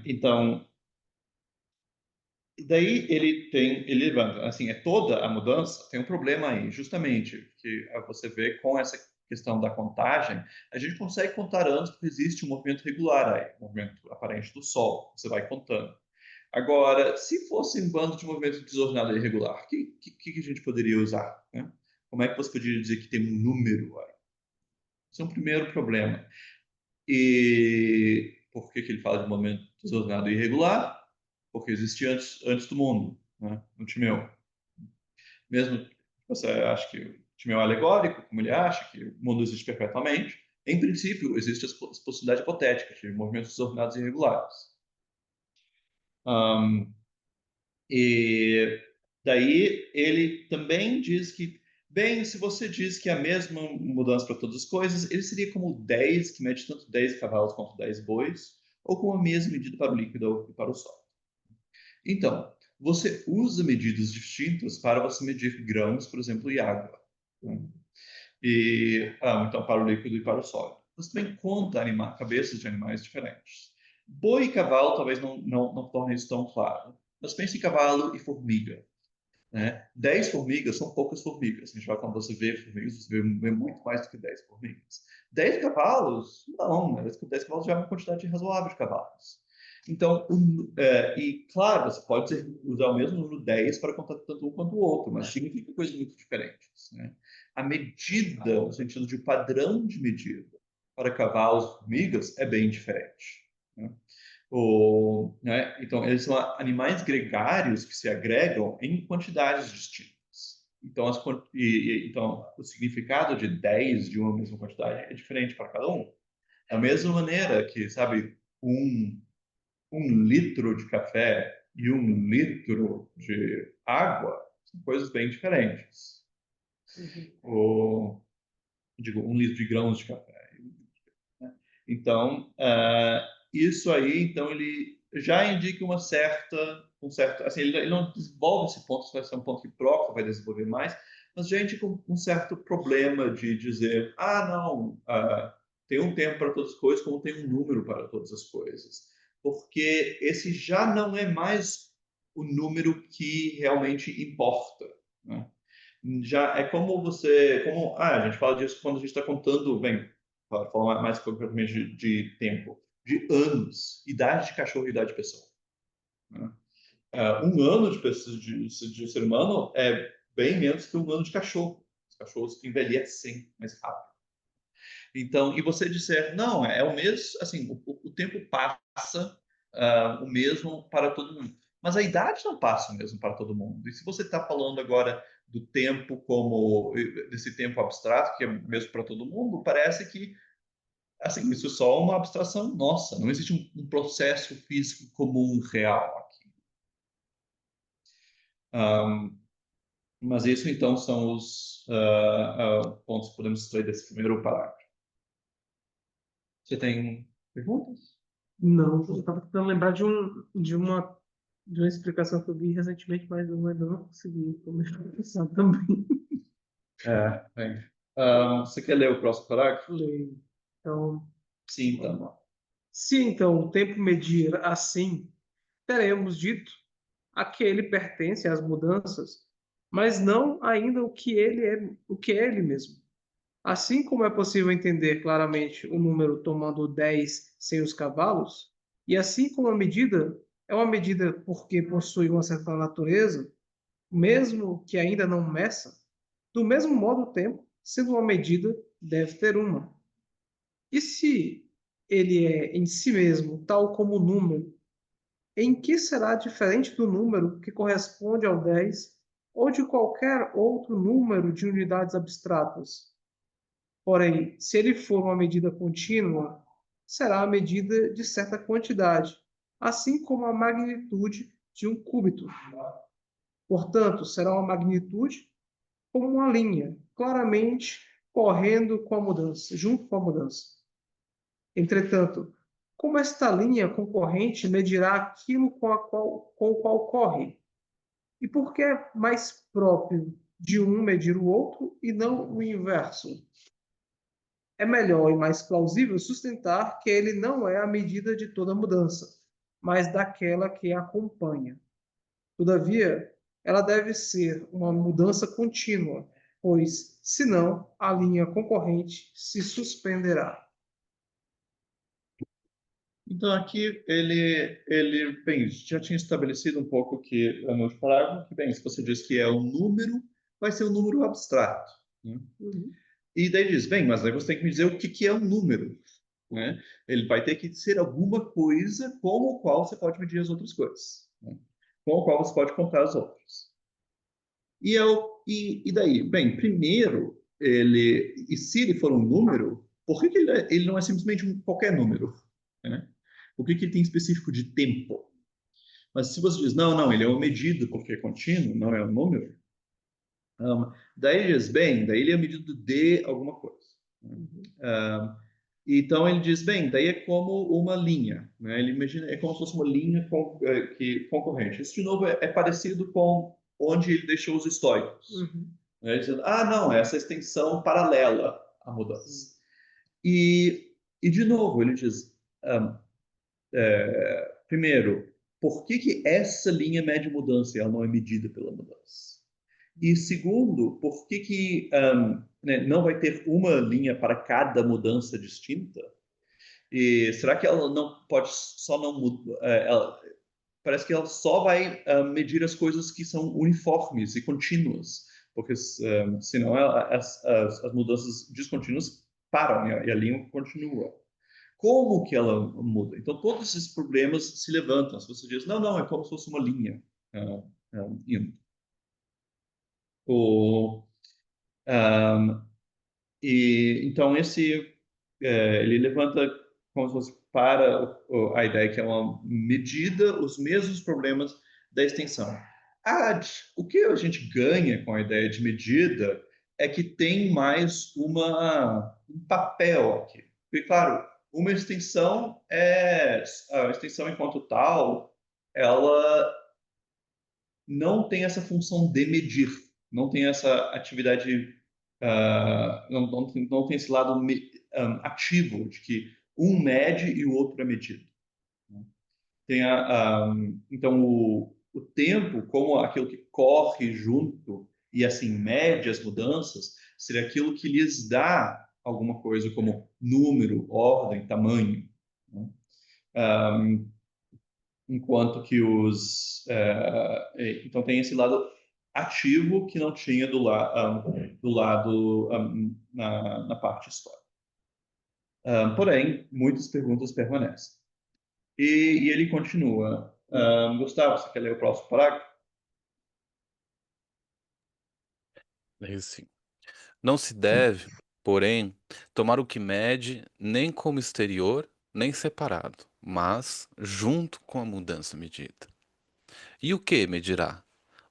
[SPEAKER 1] então, daí ele levanta, assim, toda a mudança tem um problema aí, justamente, que você vê com essa questão da contagem, a gente consegue contar anos porque existe um movimento regular aí, um movimento aparente do Sol, você vai contando. Agora, se fosse um bando de movimento desordenado e irregular, o que a gente poderia usar? Né? Como é que você poderia dizer que tem um número aí? Esse é um primeiro problema. E por que ele fala de movimento desordenado e irregular? Porque existia antes do mundo, né? No Timeu. Mesmo que você acha que o Timeu é alegórico, como ele acha que o mundo existe perpetuamente, em princípio, existem as possibilidades hipotéticas de movimentos desordenados e irregulares. E daí ele também diz que, bem, se você diz que é a mesma mudança para todas as coisas, ele seria como 10, que mede tanto 10 cavalos quanto 10 bois, ou com a mesma medida para o líquido e para o sólido. Então, você usa medidas distintas para você medir grãos, por exemplo, e água. Né? Então, para o líquido e para o sólido. Você também conta cabeças de animais diferentes. Boi e cavalo talvez não torne isso tão claro. Mas pense em cavalo e formiga. Né? 10 formigas são poucas formigas. A gente vai, quando você vê formigas, você vê muito mais do que 10 formigas. 10 cavalos? Não, 10 cavalos já é uma quantidade razoável de cavalos. Então, e claro, você pode usar o mesmo número 10 para contar tanto um quanto o outro, mas significa coisas muito diferentes. Né? A medida, no sentido de padrão de medida, para cavalos e formigas é bem diferente. Né? Né? Então, eles são animais gregários que se agregam em quantidades distintas. Então, então, o significado de 10 de uma mesma quantidade é diferente para cada um. Da mesma maneira que, sabe, um litro de café e um litro de água são coisas bem diferentes. Digo, um litro de grãos de café. Né? Então, isso aí, então, ele já indica um certo, assim, ele não desenvolve esse ponto, isso vai ser um ponto que Proclo vai desenvolver mais, mas já indica um certo problema de dizer, não, tem um tempo para todas as coisas, como tem um número para todas as coisas. Porque esse já não é mais o número que realmente importa. Né? Já é a gente fala disso quando a gente está contando, bem, para falar mais concretamente de tempo, de anos, idade de cachorro e idade de pessoa. Né? Um ano de ser humano é bem menos que um ano de cachorro. Os cachorros envelhecem mais rápido. Então, e você disser, não, é o mesmo, assim, o tempo passa o mesmo para todo mundo. Mas a idade não passa o mesmo para todo mundo. E se você está falando agora do tempo como desse tempo abstrato, que é o mesmo para todo mundo, parece que assim, isso é só uma abstração nossa. Não existe um processo físico comum real aqui. Mas isso, então, são os pontos que podemos extrair desse primeiro parágrafo. Você tem perguntas?
[SPEAKER 2] Não, eu estava tentando lembrar de uma explicação que eu vi recentemente, mas eu ainda não consegui começar a pensar também.
[SPEAKER 1] Bem. Você quer ler o próximo parágrafo?
[SPEAKER 2] Leio. Então,
[SPEAKER 1] Sim, então.
[SPEAKER 2] se então o tempo medir assim, teremos dito a que ele pertence às mudanças, mas não ainda o que é ele mesmo. Assim como é possível entender claramente o número tomando 10 sem os cavalos, e assim como a medida é uma medida porque possui uma certa natureza, mesmo que ainda não meça, do mesmo modo o tempo, sendo uma medida, deve ter uma. E se ele é em si mesmo tal como o número, em que será diferente do número que corresponde ao 10 ou de qualquer outro número de unidades abstratas? Porém, se ele for uma medida contínua, será a medida de certa quantidade, assim como a magnitude de um cúbito. Portanto, será uma magnitude como uma linha, claramente correndo com a mudança, junto com a mudança. Entretanto, como esta linha concorrente medirá aquilo com o qual corre? E por que é mais próprio de um medir o outro e não o inverso? É melhor e mais plausível sustentar que ele não é a medida de toda mudança, mas daquela que a acompanha. Todavia, ela deve ser uma mudança contínua, pois, senão, a linha concorrente se suspenderá.
[SPEAKER 1] Então, aqui bem, já tinha estabelecido um pouco que no último parágrafo, que, bem, se você diz que é um número, vai ser um número abstrato, né?
[SPEAKER 2] Uhum.
[SPEAKER 1] E daí diz, bem, mas aí você tem que me dizer o que que é um número, né? Ele vai ter que ser alguma coisa com o qual você pode medir as outras coisas, né? Com o qual você pode contar as outras. E daí? Bem, primeiro, e se ele for um número, por que que ele não é simplesmente qualquer número, né? O que que ele tem específico de tempo? Mas se você diz, não, não, ele é uma medida porque é contínuo, não é um número, daí ele diz, bem, daí ele é medido de alguma coisa, né? Então ele diz, bem, daí é como uma linha, né? Ele imagina, é como se fosse uma linha concorrente. Isso, de novo, é parecido com onde ele deixou os estoicos,
[SPEAKER 2] Uhum.
[SPEAKER 1] né? Dizendo, ah, não, essa extensão paralela à mudança. E de novo, ele diz, primeiro, por que que essa linha mede mudança e ela não é medida pela mudança? E segundo, por que que né, não vai ter uma linha para cada mudança distinta? E será que ela não pode só não mudar? Parece que ela só vai medir as coisas que são uniformes e contínuas, porque senão as mudanças descontínuas param e a linha continua. Como que ela muda? Então, todos esses problemas se levantam. Se você diz, não, não, é como se fosse uma linha indo. O, um, então, ele levanta como se fosse para a ideia que é uma medida, os mesmos problemas da extensão. O que a gente ganha com a ideia de medida é que tem mais um papel aqui. Porque, claro, uma extensão a extensão enquanto tal, ela não tem essa função de medir, não tem essa atividade, não tem esse lado ativo de que um mede e o outro é medido, né? Então, o tempo, como aquilo que corre junto e assim mede as mudanças, seria aquilo que lhes dá alguma coisa como número, ordem, tamanho, né? Enquanto que então tem esse lado ativo que não tinha do lado na parte histórica. Porém, muitas perguntas permanecem. E ele continua. Gustavo, você quer ler o próximo parágrafo?
[SPEAKER 3] Sim. Não se deve, porém, tomar o que mede nem como exterior, nem separado, mas junto com a mudança medida. E o que medirá?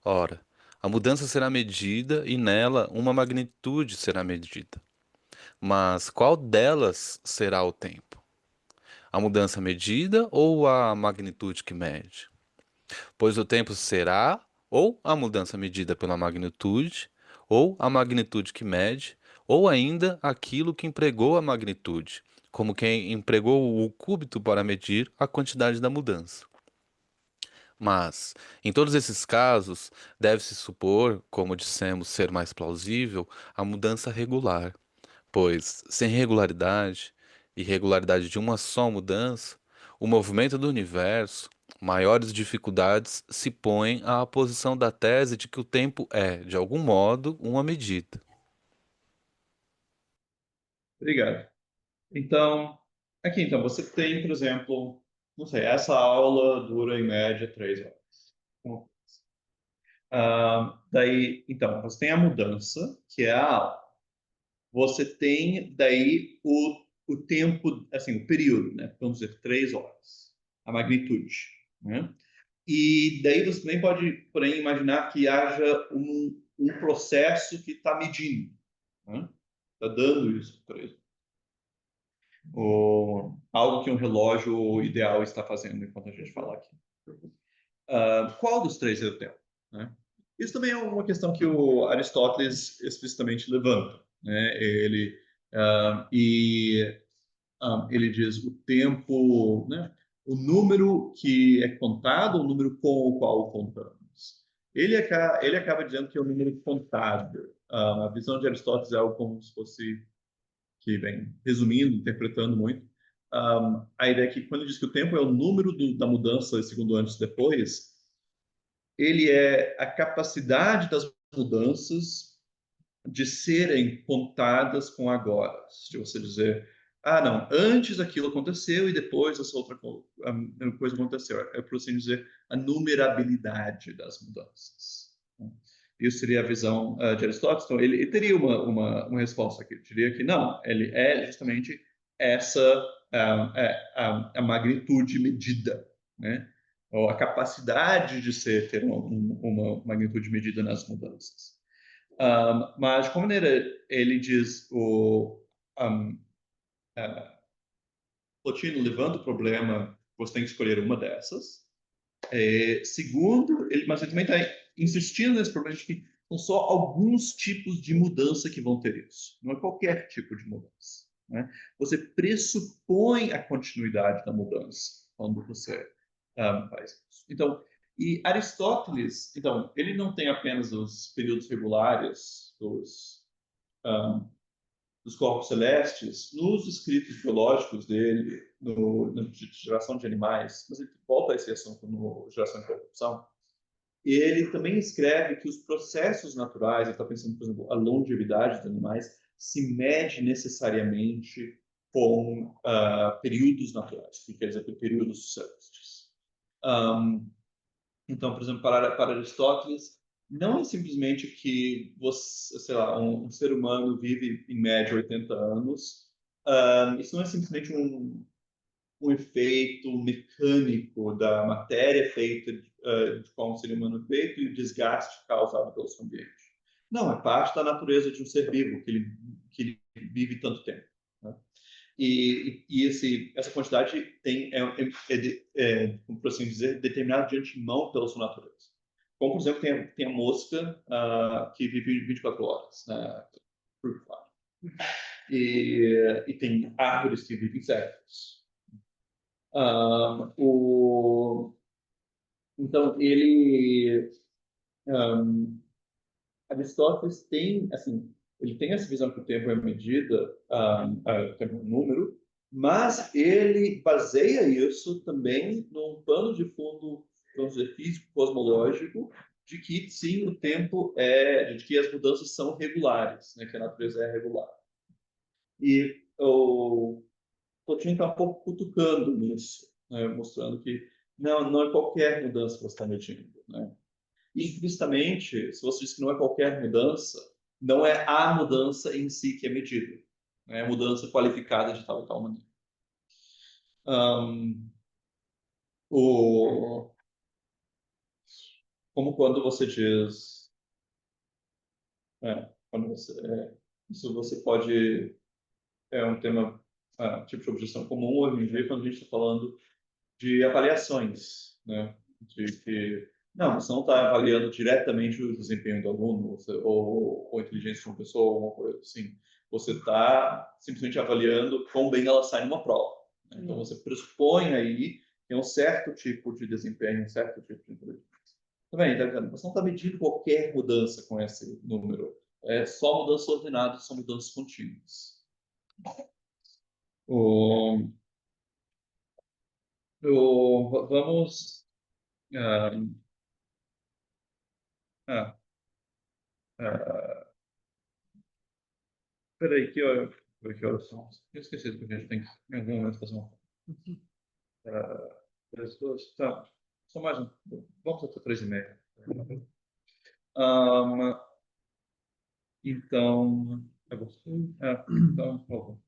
[SPEAKER 3] Ora, a mudança será medida e nela uma magnitude será medida. Mas qual delas será o tempo? A mudança medida ou a magnitude que mede? Pois o tempo será ou a mudança medida pela magnitude, ou a magnitude que mede, ou ainda aquilo que empregou a magnitude, como quem empregou o cúbito para medir a quantidade da mudança. Mas, em todos esses casos, deve-se supor, como dissemos ser mais plausível, a mudança regular, pois, sem regularidade, e regularidade de uma só mudança, o movimento do universo, maiores dificuldades se põem à posição da tese de que o tempo é, de algum modo, uma medida.
[SPEAKER 1] Obrigado. Então, aqui, então, você tem, por exemplo, não sei, essa aula dura em média 3 horas. Daí, então, você tem a mudança, que é a aula. Você tem daí o tempo, assim, o período, né? Vamos dizer, 3 horas. A magnitude, né? E daí você também pode, porém, imaginar que haja um processo que está medindo, né? Está dando isso, por exemplo. Algo que um relógio ideal está fazendo enquanto a gente fala aqui. Qual dos três é o tempo? Né? Isso também é uma questão que o Aristóteles explicitamente levanta. Né? Ele diz o tempo, né? O número que é contado, o número com o qual contamos. Ele acaba dizendo que é o número contável. A visão de Aristóteles é algo como se fosse, que vem resumindo, interpretando muito. A ideia é que quando ele diz que o tempo é o número da mudança segundo antes e depois, ele é a capacidade das mudanças de serem contadas com agora. Se você dizer, não, antes aquilo aconteceu e depois essa outra coisa aconteceu. É, por assim dizer, a numerabilidade das mudanças. Isso seria a visão de Aristóteles. Então, ele teria uma resposta aqui. Ele diria que não, ele é justamente essa a magnitude medida, né? Ou a capacidade de ter uma magnitude medida nas mudanças. Mas, de qualquer maneira, ele diz Plotino levanta o problema, você tem que escolher uma dessas. Segundo, mas ele também está insistindo nesse problema de que são só alguns tipos de mudança que vão ter isso. Não é qualquer tipo de mudança. Né? Você pressupõe a continuidade da mudança quando você faz isso. Então, e Aristóteles, então, ele não tem apenas os períodos regulares dos corpos celestes nos escritos biológicos dele, na geração de animais, mas ele volta a esse assunto no Geração e Corrupção. Ele também escreve que os processos naturais, ele está pensando, por exemplo, a longevidade dos animais, se mede necessariamente com períodos naturais, que quer dizer períodos celestes. Então, por exemplo, para Aristóteles, não é simplesmente que você, sei lá, um ser humano vive em média 80 anos. Isso não é simplesmente um efeito mecânico da matéria feita de qual um ser humano é feito e o desgaste causado pelo seu ambiente. Não, é parte da natureza de um ser vivo que ele vive tanto tempo. Né? Essa quantidade como por assim dizer, determinada de antemão pela sua natureza. Como, por exemplo, tem a mosca que vive 24 horas, né? E tem árvores que vivem séculos. Então, Aristóteles tem, assim, ele tem essa visão que o tempo é medida, o tempo é um número, mas ele baseia isso também num pano de fundo, vamos dizer, físico, cosmológico, de que sim, o tempo de que as mudanças são regulares, né, que a natureza é regular. E o Plotino está um pouco cutucando nisso, né, mostrando que não é qualquer mudança que você está medindo, né? Implicitamente, se você diz que não é qualquer mudança, não é a mudança em si que é medida. É a mudança qualificada de tal e tal maneira. Como quando você diz... isso você pode... É um tema, tipo de objeção comum hoje em dia, quando a gente está falando de avaliações, né? De que não, você não está avaliando diretamente o desempenho do aluno ou a inteligência de uma pessoa, ou uma coisa assim. Você está simplesmente avaliando quão bem ela sai numa prova. Né? Então, você pressupõe aí que é um certo tipo de desempenho, um certo tipo de inteligência. Também, você não está medindo qualquer mudança com esse número. É só mudanças ordenadas, são mudanças contínuas. Vamos... Peraí, que horas são? Eu esqueci porque a gente tem que, em algum momento, fazer uma. Três, duas, tá. Só mais um. Vamos até 3h30. Um, então. Então, por favor.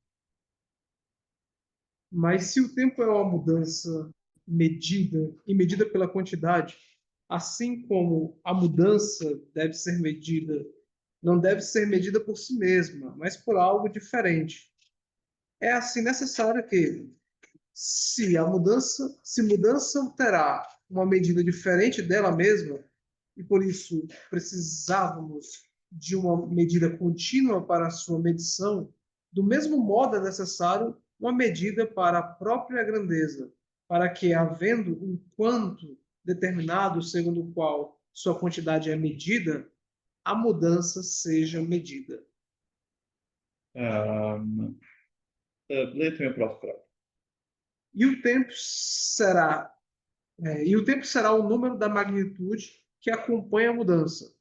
[SPEAKER 2] Mas se o tempo é uma mudança medida e medida pela quantidade, assim como a mudança deve ser medida, não deve ser medida por si mesma, mas por algo diferente. É assim necessário que, se mudança terá uma medida diferente dela mesma, e por isso precisávamos de uma medida contínua para a sua medição, do mesmo modo é necessário uma medida para a própria grandeza, para que, havendo um quanto determinado segundo o qual sua quantidade é medida, a mudança seja medida.
[SPEAKER 1] Um, Lê também o próximo parágrafo.
[SPEAKER 2] E o tempo será, e o tempo será o número da magnitude que acompanha a mudança,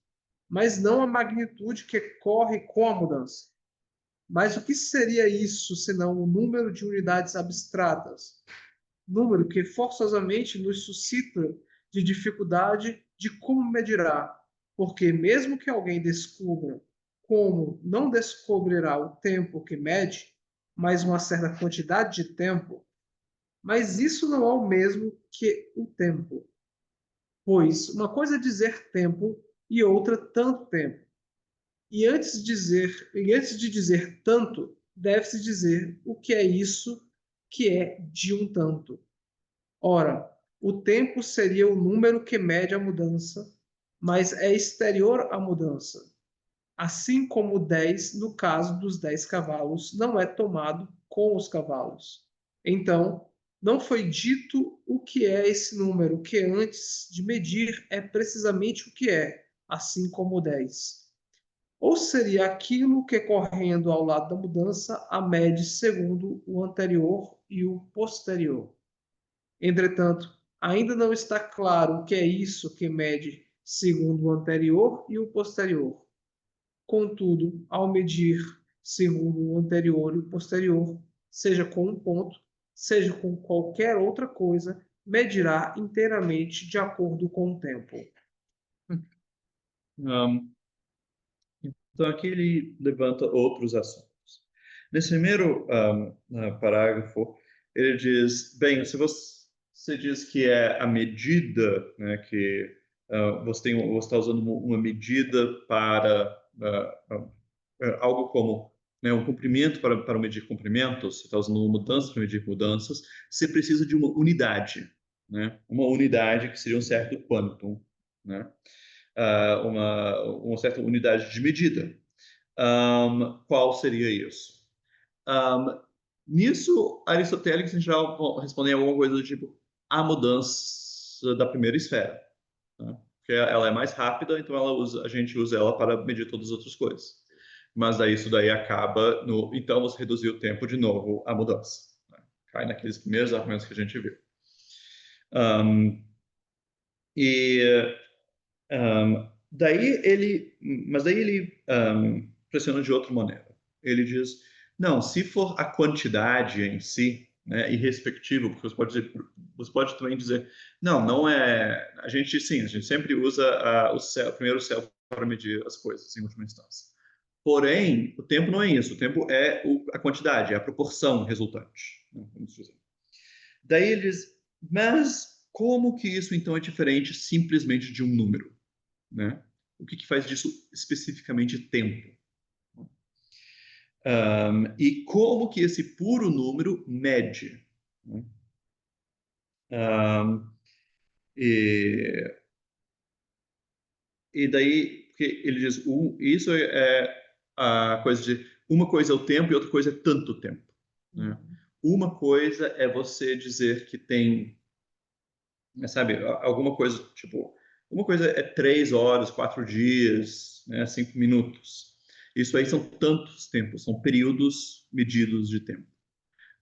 [SPEAKER 2] mas não a magnitude que corre com a mudança. Mas o que seria isso senão o número de unidades abstratas? Número que forçosamente nos suscita de dificuldade de como medirá, porque mesmo que alguém descubra como, não descobrirá o tempo que mede, mas uma certa quantidade de tempo, mas isso não é o mesmo que o tempo, pois uma coisa é dizer tempo e outra tanto tempo. E antes de dizer tanto, deve-se dizer o que é isso que é de um tanto. Ora, o tempo seria o número que mede a mudança, mas é exterior à mudança. Assim como o 10, no caso dos 10 cavalos, não é tomado com os cavalos. Então, não foi dito o que é esse número, que antes de medir é precisamente o que é, assim como o 10. Ou seria aquilo que, correndo ao lado da mudança, a mede segundo o anterior e o posterior. Entretanto, ainda não está claro o que é isso que mede segundo o anterior e o posterior. Contudo, ao medir segundo o anterior e o posterior, seja com um ponto, seja com qualquer outra coisa, medirá inteiramente de acordo com o tempo.
[SPEAKER 1] Um, então, aqui ele levanta outros assuntos. Nesse primeiro parágrafo, ele diz: bem, se você diz que é a medida, né, que você está usando uma medida para algo como, né, um comprimento para medir comprimentos, você está usando uma mudança para medir mudanças, você precisa de uma unidade, né? Uma unidade que seria um certo quantum, né? Uma certa unidade de medida. Qual seria isso? Um, Nisso, Aristóteles em geral respondem alguma coisa do tipo a mudança da primeira esfera, né? Porque ela é mais rápida, então a gente usa ela para medir todas as outras coisas. Mas daí isso daí acaba no, então você reduziu o tempo de novo à mudança, né? Cai naqueles primeiros argumentos que a gente viu. Um, e daí ele pressiona de outra maneira. Ele diz, não, se for a quantidade em si, né, irrespectivo, porque você pode também dizer, não, não é, a gente sempre usa o primeiro céu para medir as coisas em última instância. Porém, o tempo não é isso, o tempo é a quantidade, é a proporção resultante, né, vamos dizer. Daí ele diz, mas como que isso então é diferente simplesmente de um número? Né? O que faz disso especificamente tempo? E como que esse puro número mede? Né? Um, e, e daí, porque ele diz, isso é a coisa de uma coisa é o tempo e outra coisa é tanto tempo. Né? Uma coisa é você dizer que tem, sabe, alguma coisa, tipo, uma coisa é 3 horas, 4 dias, né, 5 minutos. Isso aí são tantos tempos, são períodos medidos de tempo.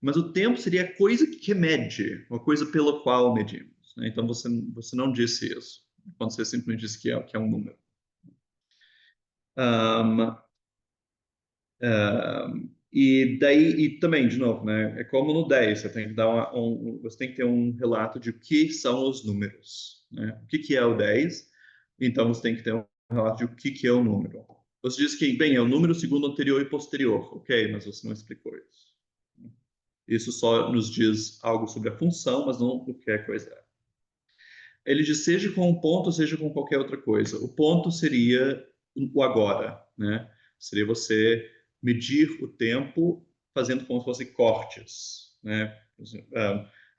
[SPEAKER 1] Mas o tempo seria a coisa que mede, uma coisa pela qual medimos, né? Então você não disse isso, quando você simplesmente disse que é um número. Um, e daí, e também, de novo, né? É como no 10, você tem que dar você tem que ter um relato de o que são os números, né? O que é o 10? Então você tem que ter um relato de o que é o número. Você diz que, bem, é o número segundo, anterior e posterior, ok, mas você não explicou isso. Isso só nos diz algo sobre a função, mas não o que a coisa é. Ele diz seja com um ponto, seja com qualquer outra coisa. O ponto seria o agora, né? Seria você medir o tempo fazendo como se fossem cortes, né? Por exemplo,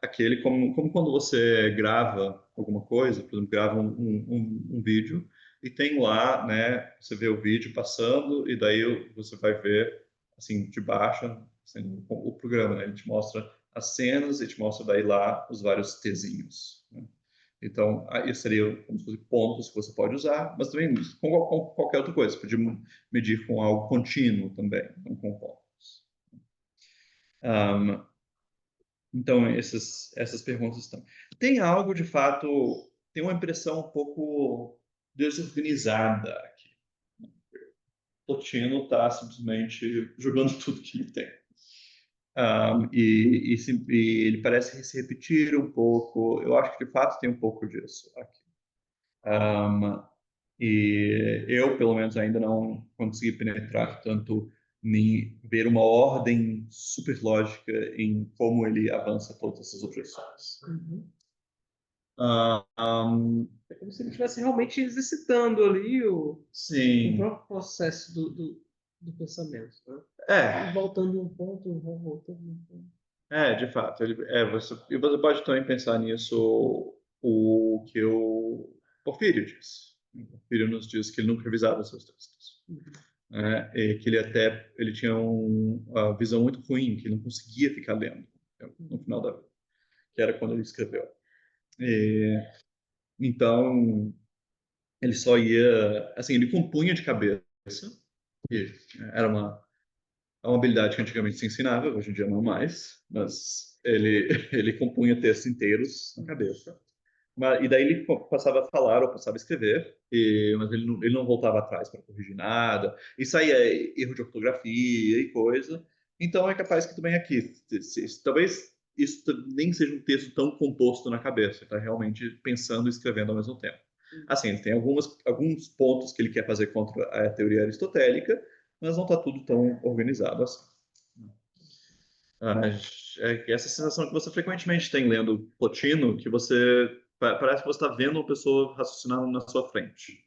[SPEAKER 1] aquele como quando você grava alguma coisa, por exemplo, grava um vídeo e tem lá, né? Você vê o vídeo passando e daí você vai ver assim de baixo, assim, o programa, né? Ele te mostra as cenas e te mostra daí lá os vários Tzinhos, né? Então, aí seria como se fossem pontos que você pode usar, mas também com qualquer outra coisa. Você pode medir com algo contínuo também, não com pontos. Um, então, essas perguntas estão. Tem algo, de fato, tem uma impressão um pouco desorganizada aqui. O Totino está simplesmente jogando tudo que ele tem. E ele parece se repetir um pouco. Eu acho que, de fato, tem um pouco disso aqui. E eu, pelo menos, ainda não consegui penetrar tanto em ver uma ordem super lógica em como ele avança todas essas objeções.
[SPEAKER 2] Uhum.
[SPEAKER 1] Ah,
[SPEAKER 2] É como se ele estivesse realmente exercitando ali o
[SPEAKER 1] sim,
[SPEAKER 2] próprio processo do pensamento, né?
[SPEAKER 1] é,
[SPEAKER 2] E voltando de um ponto, voltando de um ponto.
[SPEAKER 1] de fato. E você pode também pensar nisso o que o Porfírio diz. O Porfírio nos diz que ele nunca revisava seus textos. Né? E que ele tinha uma visão muito ruim, que ele não conseguia ficar lendo, né, no final da vida, que era quando ele escreveu. E, então, ele só ia, assim, ele compunha de cabeça, e era uma habilidade que antigamente se ensinava, hoje em dia não mais, mas ele compunha textos inteiros na cabeça. E daí ele passava a falar ou passava a escrever, mas ele não voltava atrás para corrigir nada. E saía erro de ortografia e coisa. Então é capaz que também aqui, talvez isso nem seja um texto tão composto na cabeça, está realmente pensando e escrevendo ao mesmo tempo. Assim, ele tem alguns pontos que ele quer fazer contra a teoria aristotélica, mas não está tudo tão organizado assim. Essa sensação que você frequentemente tem lendo Plotino, que você parece que você está vendo uma pessoa raciocinando na sua frente.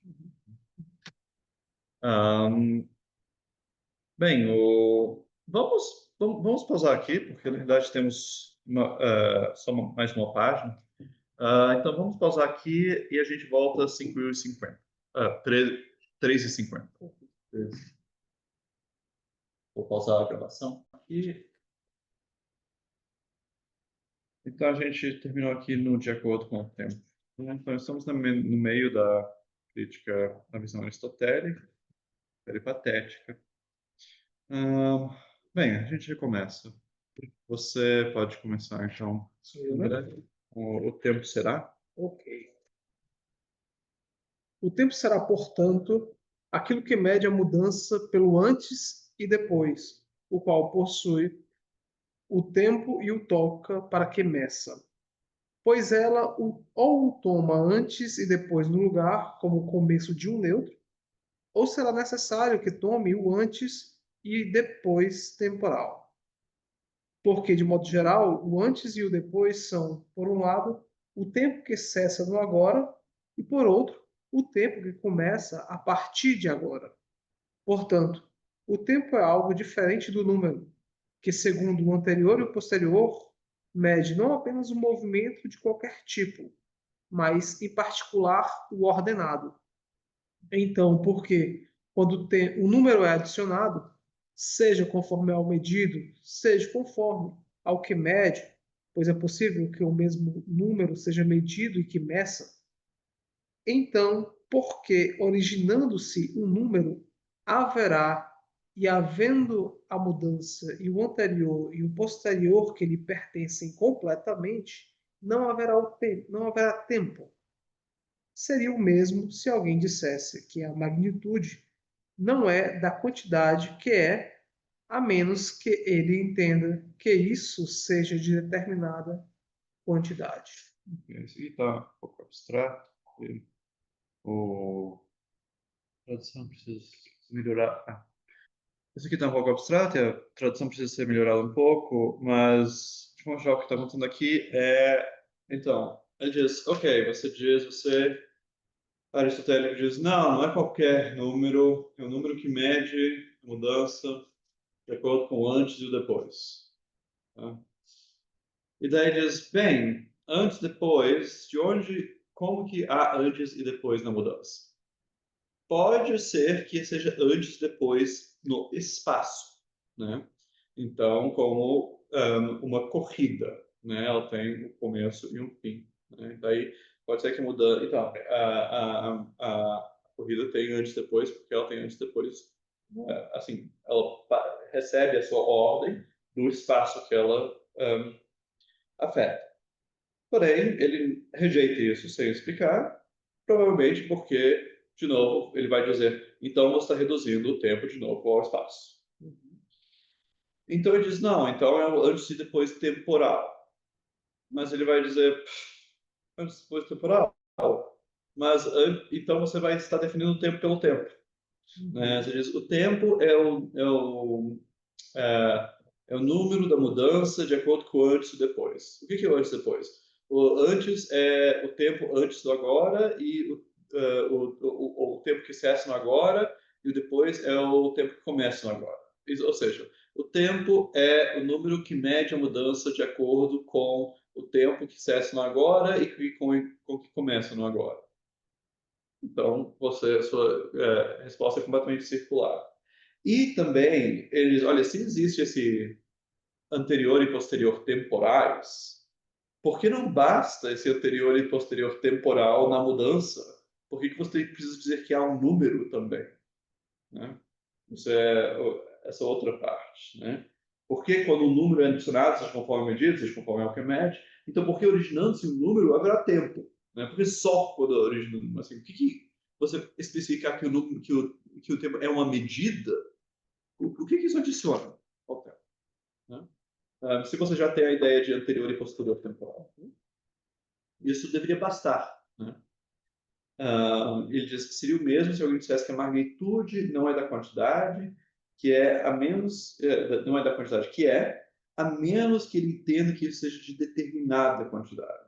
[SPEAKER 1] Bem, vamos pausar aqui, porque na verdade temos só mais uma página. Então vamos pausar aqui e a gente volta às 5h50. 3h50. Vou pausar a gravação aqui. Então a gente terminou aqui no De Acordo com o Tempo. Então estamos no meio da crítica da visão aristotélica, peripatética. Bem, a gente recomeça. Você pode começar então. O tempo será?
[SPEAKER 2] Ok. O tempo será, portanto, aquilo que mede a mudança pelo antes e depois, o qual possui o tempo e o toca para que meça. Pois ela ou o toma antes e depois no lugar, como o começo de um neutro, ou será necessário que tome o antes e depois temporal. Porque, de modo geral, o antes e o depois são, por um lado, o tempo que cessa no agora, e, por outro, o tempo que começa a partir de agora. Portanto, o tempo é algo diferente do número, que, segundo o anterior e o posterior, mede não apenas o movimento de qualquer tipo, mas, em particular, o ordenado. Então, porque quando o número é adicionado, seja conforme ao medido, seja conforme ao que mede, pois é possível que o mesmo número seja medido e que meça, então, porque originando-se um número, haverá, e havendo a mudança e o anterior e o posterior que lhe pertencem completamente, não haverá tempo. Seria o mesmo se alguém dissesse que a magnitude não é da quantidade que é, a menos que ele entenda que isso seja de determinada quantidade.
[SPEAKER 1] Esse aqui está um pouco abstrato. A tradução precisa melhorar. Esse aqui está um pouco abstrato, e a tradução precisa ser melhorada um pouco, mas de modo geral, o que está acontecendo aqui então, ele diz, ok, Aristóteles diz, não é qualquer número, é um número que mede a mudança de acordo com o antes e o depois. Tá? E daí diz, bem, antes e depois, como que há antes e depois na mudança? Pode ser que seja antes e depois no espaço, né? Então, como uma corrida, né? Ela tem um começo e um fim, né? Daí pode ser que muda. Então, a corrida tem antes e depois, porque ela tem antes e depois, assim, ela recebe a sua ordem do espaço que ela afeta. Porém, ele rejeita isso sem explicar, provavelmente porque, de novo, ele vai dizer, então você está reduzindo o tempo de novo ao espaço. Então ele diz, não, então é o antes e depois temporal. Mas ele vai dizer, antes e depois temporal. Mas então você vai estar definindo o tempo pelo tempo. Né? Você diz, o tempo é, é o número da mudança de acordo com o antes e depois. O que é o antes e depois? O antes é o tempo antes do agora e o tempo que cessa no agora e o depois é o tempo que começa no agora. Ou seja, o tempo é o número que mede a mudança de acordo com o tempo que cessa no agora e com o que começa no agora. Então, sua resposta é completamente circular. E também, eles, olha, se existe esse anterior e posterior temporais, por que não basta esse anterior e posterior temporal na mudança? Por que você precisa dizer que há um número também? Né? Isso é essa outra parte. Né? Porque quando um número é adicionado, seja conforme a medida, seja conforme o que mede, então por que originando-se um número haverá tempo? Né? Porque só quando originando, assim, o que você especificar que o, número, que o tempo é uma medida, o que isso adiciona ao tempo? Né? Se você já tem a ideia de anterior e posterior temporal. Isso deveria bastar. Né? Ele diz que seria o mesmo se alguém dissesse que a magnitude não é da quantidade, que é a menos, não é da quantidade, que é, a menos que ele entenda que isso seja de determinada quantidade.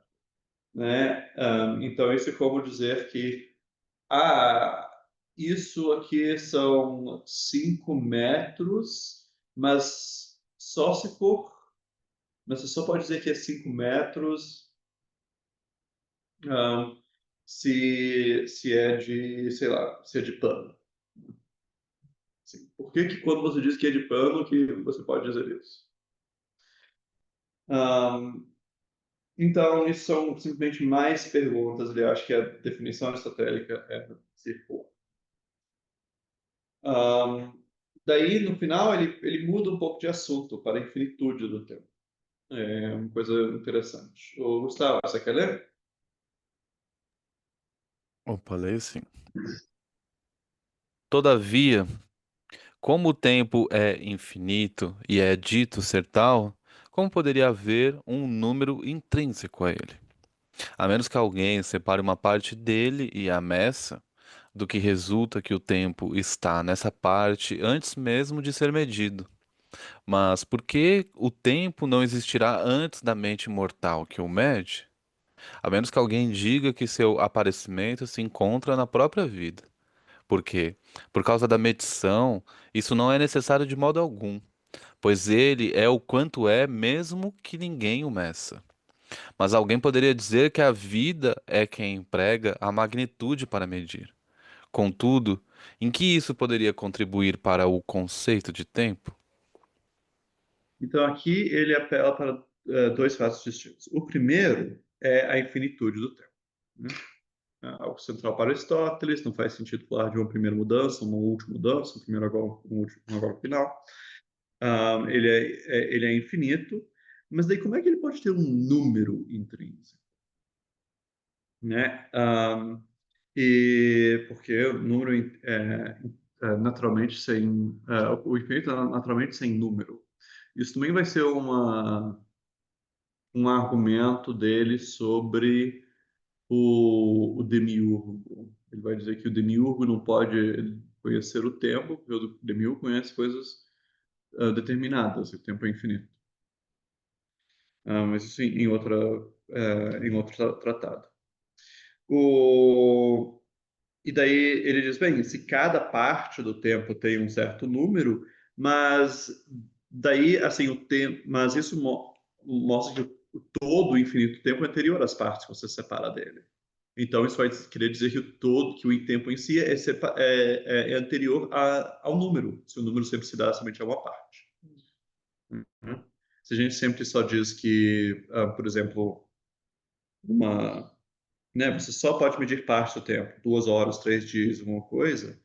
[SPEAKER 1] Né? Então, isso é como dizer que isso aqui são 5 metros, mas só se for. Mas você só pode dizer que é 5 metros se é de, sei lá, se é de pano. Assim, por que quando você diz que é de pano que você pode dizer isso? Então, isso são simplesmente mais perguntas. Eu acho que a definição aristotélica é circular. Daí, no final, ele muda um pouco de assunto para a infinitude do tempo. É uma coisa interessante. Ô, Gustavo, você quer ler?
[SPEAKER 3] Opa, leio sim. Todavia, como o tempo é infinito e é dito ser tal, como poderia haver um número intrínseco a ele? A menos que alguém separe uma parte dele e a meça, do que resulta que o tempo está nessa parte antes mesmo de ser medido. Mas por que o tempo não existirá antes da mente mortal que o mede? A menos que alguém diga que seu aparecimento se encontra na própria vida. Por quê? Por causa da medição, isso não é necessário de modo algum, pois ele é o quanto é mesmo que ninguém o meça. Mas alguém poderia dizer que a vida é quem emprega a magnitude para medir. Contudo, em que isso poderia contribuir para o conceito de tempo?
[SPEAKER 1] Então, aqui ele apela para dois fatos distintos. O primeiro é a infinitude do tempo. Né? Algo central para Aristóteles, não faz sentido falar de uma primeira mudança, uma última mudança, um primeiro agora, um último agora final. Ele é infinito, mas daí como é que ele pode ter um número intrínseco? Né? E porque o número naturalmente sem o infinito é naturalmente sem número. Isso também vai ser um argumento dele sobre o demiurgo. Ele vai dizer que o demiurgo não pode conhecer o tempo, porque o demiurgo conhece coisas determinadas, o tempo é infinito. Mas isso em outro tratado. E daí ele diz, bem, se cada parte do tempo tem um certo número, Mas daí, assim, o tempo, mas isso mostra que o todo, o infinito tempo é anterior às partes que você separa dele. Então, isso vai querer dizer que o todo, que o tempo em si é anterior ao número, se o número sempre se dá somente a uma parte. Uhum. Se a gente sempre só diz que, por exemplo, você só pode medir parte do tempo, 2 horas, 3 dias, alguma coisa,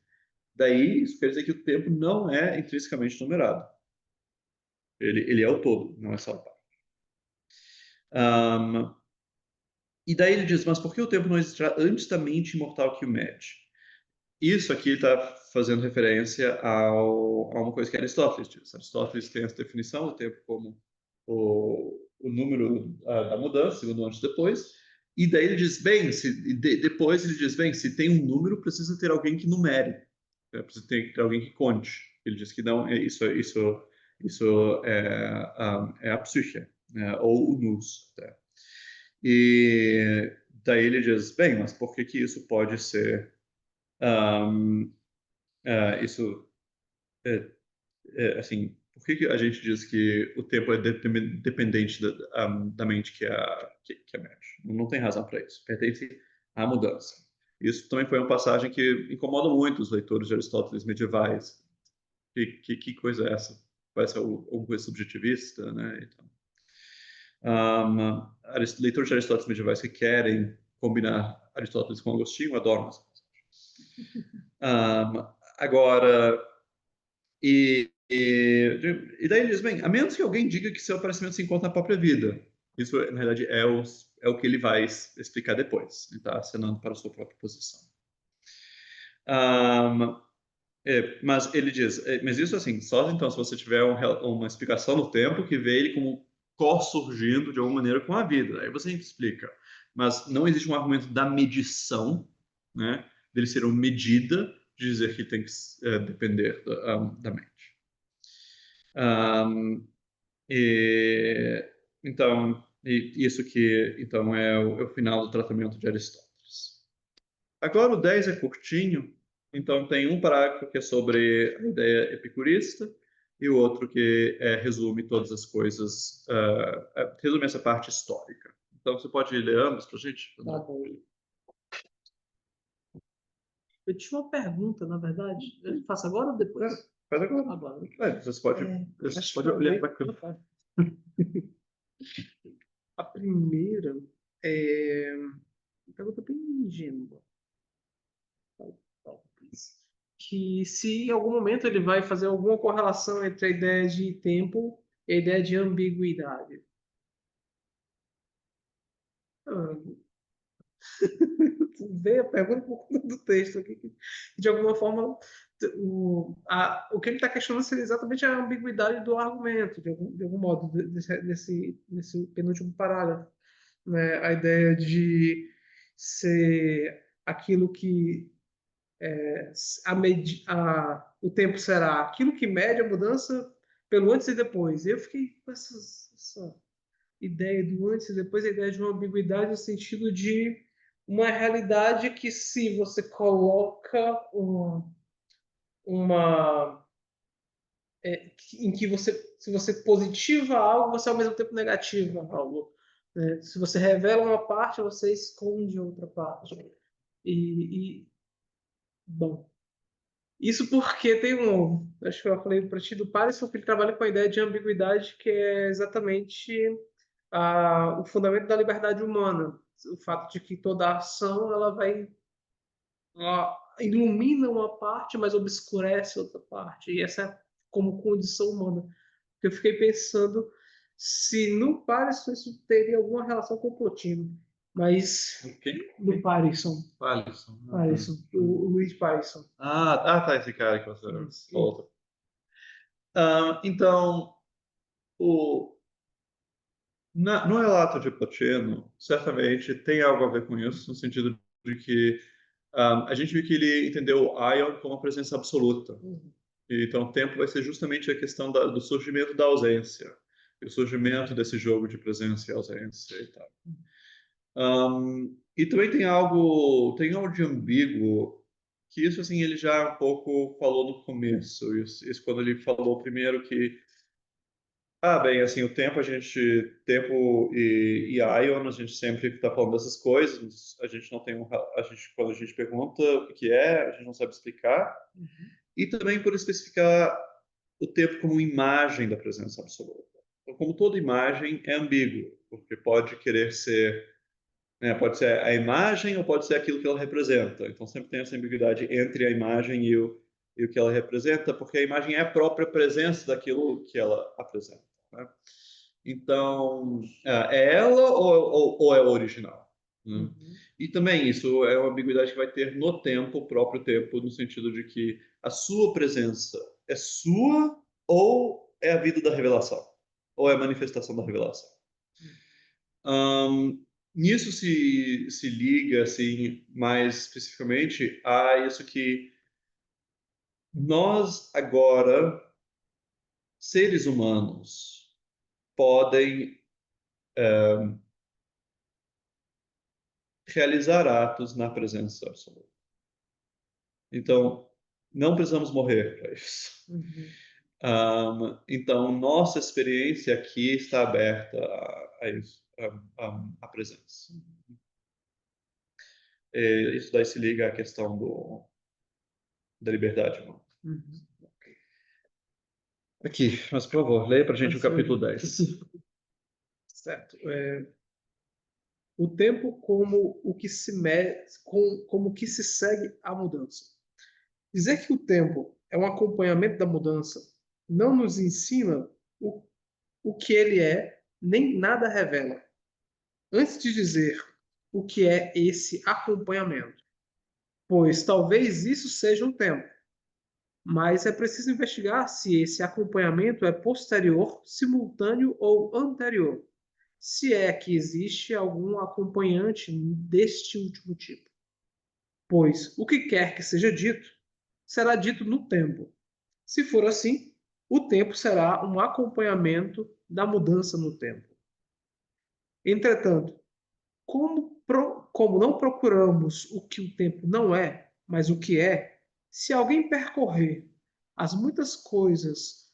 [SPEAKER 1] daí isso quer dizer que o tempo não é intrinsecamente numerado. Ele é o todo, não é só a parte. E daí ele diz, mas por que o tempo não existirá antes da mente imortal que o mede? Isso aqui está fazendo referência a uma coisa que Aristóteles diz. Aristóteles tem essa definição do tempo como o número da mudança, segundo antes e depois. E daí ele diz, bem, depois ele diz, bem, se tem um número, precisa ter alguém que numere. Precisa ter alguém que conte. Ele diz que não, isso é a psique, ou o nous. Até. E daí ele diz, bem, mas por que que isso pode ser um, isso assim, por que que a gente diz que o tempo é dependente da mente que é mente? Não tem razão para isso. Pertence à mudança. Isso também foi uma passagem que incomoda muito os leitores de Aristóteles medievais. Que coisa é essa? Parece alguma coisa subjetivista, né? Então, leitores de Aristóteles medievais que querem combinar Aristóteles com Agostinho adoram essa passagem. Agora, e daí ele diz, bem, a menos que alguém diga que seu aparecimento se encontra na própria vida. Isso, na realidade, é o que ele vai explicar depois. Ele está acenando para a sua própria posição. Mas ele diz, mas isso assim, só então se você tiver uma explicação no tempo que vê ele como surgindo de alguma maneira com a vida. Aí você explica. Mas não existe um argumento da medição, né, dele ser uma medida de dizer que tem que depender da mente. Então, isso que então é o final do tratamento de Aristóteles. Agora o 10 é curtinho, então tem um parágrafo que é sobre a ideia epicurista e o outro que resume todas as coisas, resume essa parte histórica. Então você pode ler ambos para a gente?
[SPEAKER 2] Tá bom. Eu tinha uma pergunta, na verdade. Eu faço agora ou depois?
[SPEAKER 1] Faz agora.
[SPEAKER 2] Agora.
[SPEAKER 1] Você pode olhar bacana.
[SPEAKER 2] A primeira é uma pergunta bem ingênua. Que se em algum momento ele vai fazer alguma correlação entre a ideia de tempo e a ideia de ambiguidade. Ah, Veio a pergunta por conta do texto aqui, que de alguma forma o que ele está questionando seria exatamente a ambiguidade do argumento, de algum modo, nesse penúltimo parágrafo. Né? A ideia de ser aquilo que o tempo será aquilo que mede a mudança pelo antes e depois. Eu fiquei com essa ideia do antes e depois, a ideia de uma ambiguidade no sentido de uma realidade que se você coloca uma em que se você positiva algo, você ao mesmo tempo negativa algo. Né? Se você revela uma parte, você esconde outra parte. Bom, isso porque tem acho que eu falei para ti do Pareson, que ele trabalha com a ideia de ambiguidade, que é exatamente o fundamento da liberdade humana. O fato de que toda ação ela ilumina uma parte, mas obscurece outra parte. E essa é como condição humana. Eu fiquei pensando se no Pareson isso teria alguma relação com o Plotino. Mas no Pareson. Pareson. O Luiz Pareson.
[SPEAKER 1] Tá, esse cara que você falou. Então, no relato de Plotino, certamente tem algo a ver com isso, no sentido de que a gente viu que ele entendeu o Aion como uma presença absoluta. Então, o tempo vai ser justamente a questão do surgimento da ausência, e o surgimento desse jogo de presença e ausência e tal. E também tem algo de ambíguo que isso, assim, ele já um pouco falou no começo. Isso quando ele falou primeiro que, bem, assim, tempo e Ion, a gente sempre está falando dessas coisas, a gente não tem quando a gente pergunta o que é, a gente não sabe explicar. E também por especificar o tempo como imagem da presença absoluta. Então, como toda imagem é ambígua, porque pode querer ser, né, pode ser a imagem ou pode ser aquilo que ela representa. Então sempre tem essa ambiguidade entre a imagem e o que ela representa, porque a imagem é a própria presença daquilo que ela apresenta. Né? Então, é ela ou é o original? Né? E também isso é uma ambiguidade que vai ter no tempo, o próprio tempo, no sentido de que a sua presença é sua ou é a vida da revelação? Ou é a manifestação da revelação? Nisso se liga, assim, mais especificamente a isso que nós agora, seres humanos, podem realizar atos na presença absoluta. Então, não precisamos morrer para isso. Então, nossa experiência aqui está aberta a isso, a presença. Isso daí se liga à questão da liberdade humana. Aqui, mas por favor, leia para a gente o capítulo 10.
[SPEAKER 2] Certo. O tempo como o que como que se segue a mudança. Dizer que o tempo é um acompanhamento da mudança não nos ensina o que ele é, nem nada revela. Antes de dizer o que é esse acompanhamento, pois talvez isso seja um tempo, mas é preciso investigar se esse acompanhamento é posterior, simultâneo ou anterior, se é que existe algum acompanhante deste último tipo. Pois o que quer que seja dito, será dito no tempo. Se for assim, o tempo será um acompanhamento da mudança no tempo. Entretanto, como não procuramos o que o tempo não é, mas o que é, se alguém percorrer as muitas coisas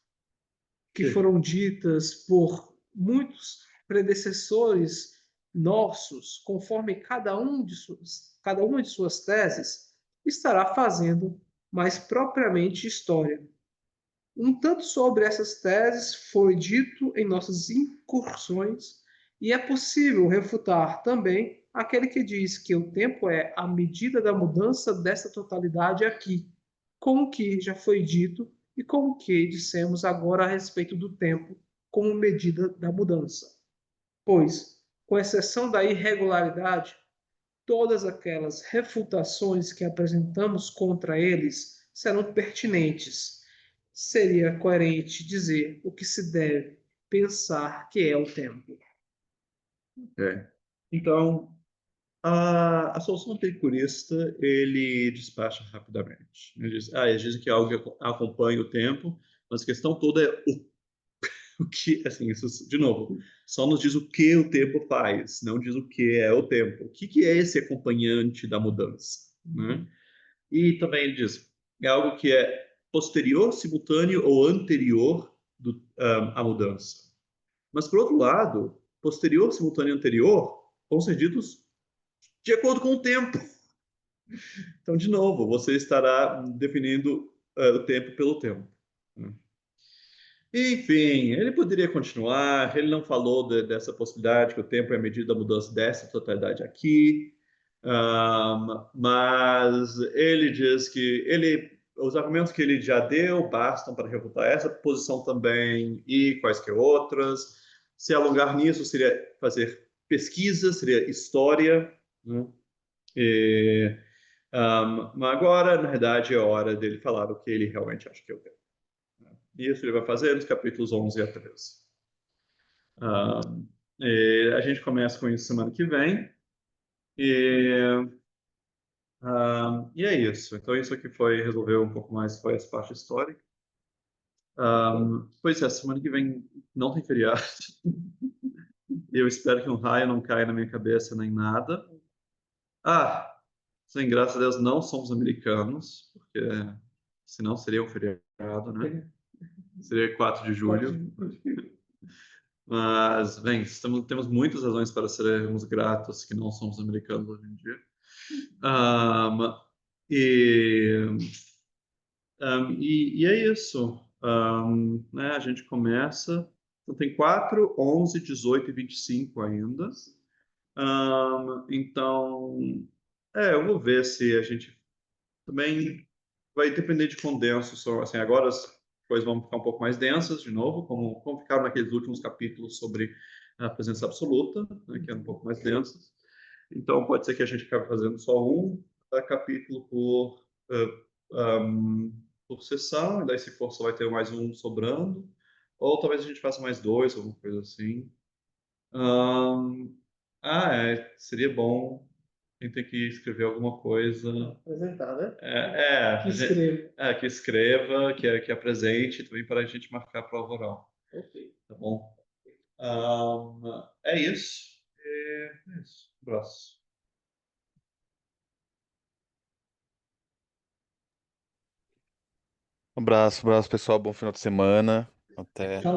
[SPEAKER 2] que foram ditas por muitos predecessores nossos, conforme cada uma de suas teses, estará fazendo mais propriamente história. Um tanto sobre essas teses foi dito em nossas incursões, e é possível refutar também aquele que diz que o tempo é a medida da mudança dessa totalidade aqui, com o que já foi dito e com o que dissemos agora a respeito do tempo como medida da mudança. Pois, com exceção da irregularidade, todas aquelas refutações que apresentamos contra eles serão pertinentes. Seria coerente dizer o que se deve pensar que é o tempo.
[SPEAKER 1] Então, a solução empiricurista, ele despacha rapidamente. Eles dizem que é algo que acompanha o tempo, mas a questão toda é o que, assim, isso, de novo, só nos diz o que o tempo faz, não diz o que é o tempo. O que é esse acompanhante da mudança? Né? E também ele diz, é algo que é posterior, simultâneo ou anterior à mudança. Mas, por outro lado, posterior, simultâneo e anterior vão ser ditos de acordo com o tempo. Então, de novo, você estará definindo o tempo pelo tempo. Enfim, ele poderia continuar, ele não falou dessa possibilidade que o tempo é a medida da mudança dessa totalidade aqui, mas ele diz que os argumentos que ele já deu bastam para refutar essa posição também e quaisquer outras. Se alongar nisso seria fazer pesquisa, seria história, né? Mas agora, na verdade, é hora dele falar o que ele realmente acha que é o tempo. Isso ele vai fazer nos capítulos 11 a 13. A gente começa com isso semana que vem. E é isso. Então, isso aqui resolveu um pouco mais, foi essa parte histórica. Pois é, semana que vem não tem feriado. Eu espero que um raio não caia na minha cabeça nem nada. Sim, graças a Deus não somos americanos, porque senão seria um feriado, né? Seria 4 de julho. Mas, bem, temos muitas razões para sermos gratos que não somos americanos hoje em dia. Um, e, e é isso. Né, a gente começa. Então, tem 4, 11, 18 e 25 ainda. Então, eu vou ver se a gente também vai depender de quão densos são. Assim, agora as coisas vão ficar um pouco mais densas de novo, como ficaram naqueles últimos capítulos sobre a presença absoluta, né, que é um pouco mais densas. Então, pode ser que a gente acabe fazendo só um capítulo por sessão, e daí, se for, só vai ter mais um sobrando. Ou talvez a gente faça mais dois, alguma coisa assim. Ahn, seria bom. Quem tem que escrever alguma coisa.
[SPEAKER 2] Apresentar, né?
[SPEAKER 1] Que
[SPEAKER 2] escreva.
[SPEAKER 1] Que escreva, que apresente, também para a gente marcar a prova oral.
[SPEAKER 2] Ok.
[SPEAKER 1] Tá bom? É isso. É isso. Abraço.
[SPEAKER 3] Abraço, abraço, pessoal. Bom final de semana. Até.
[SPEAKER 2] Tchau.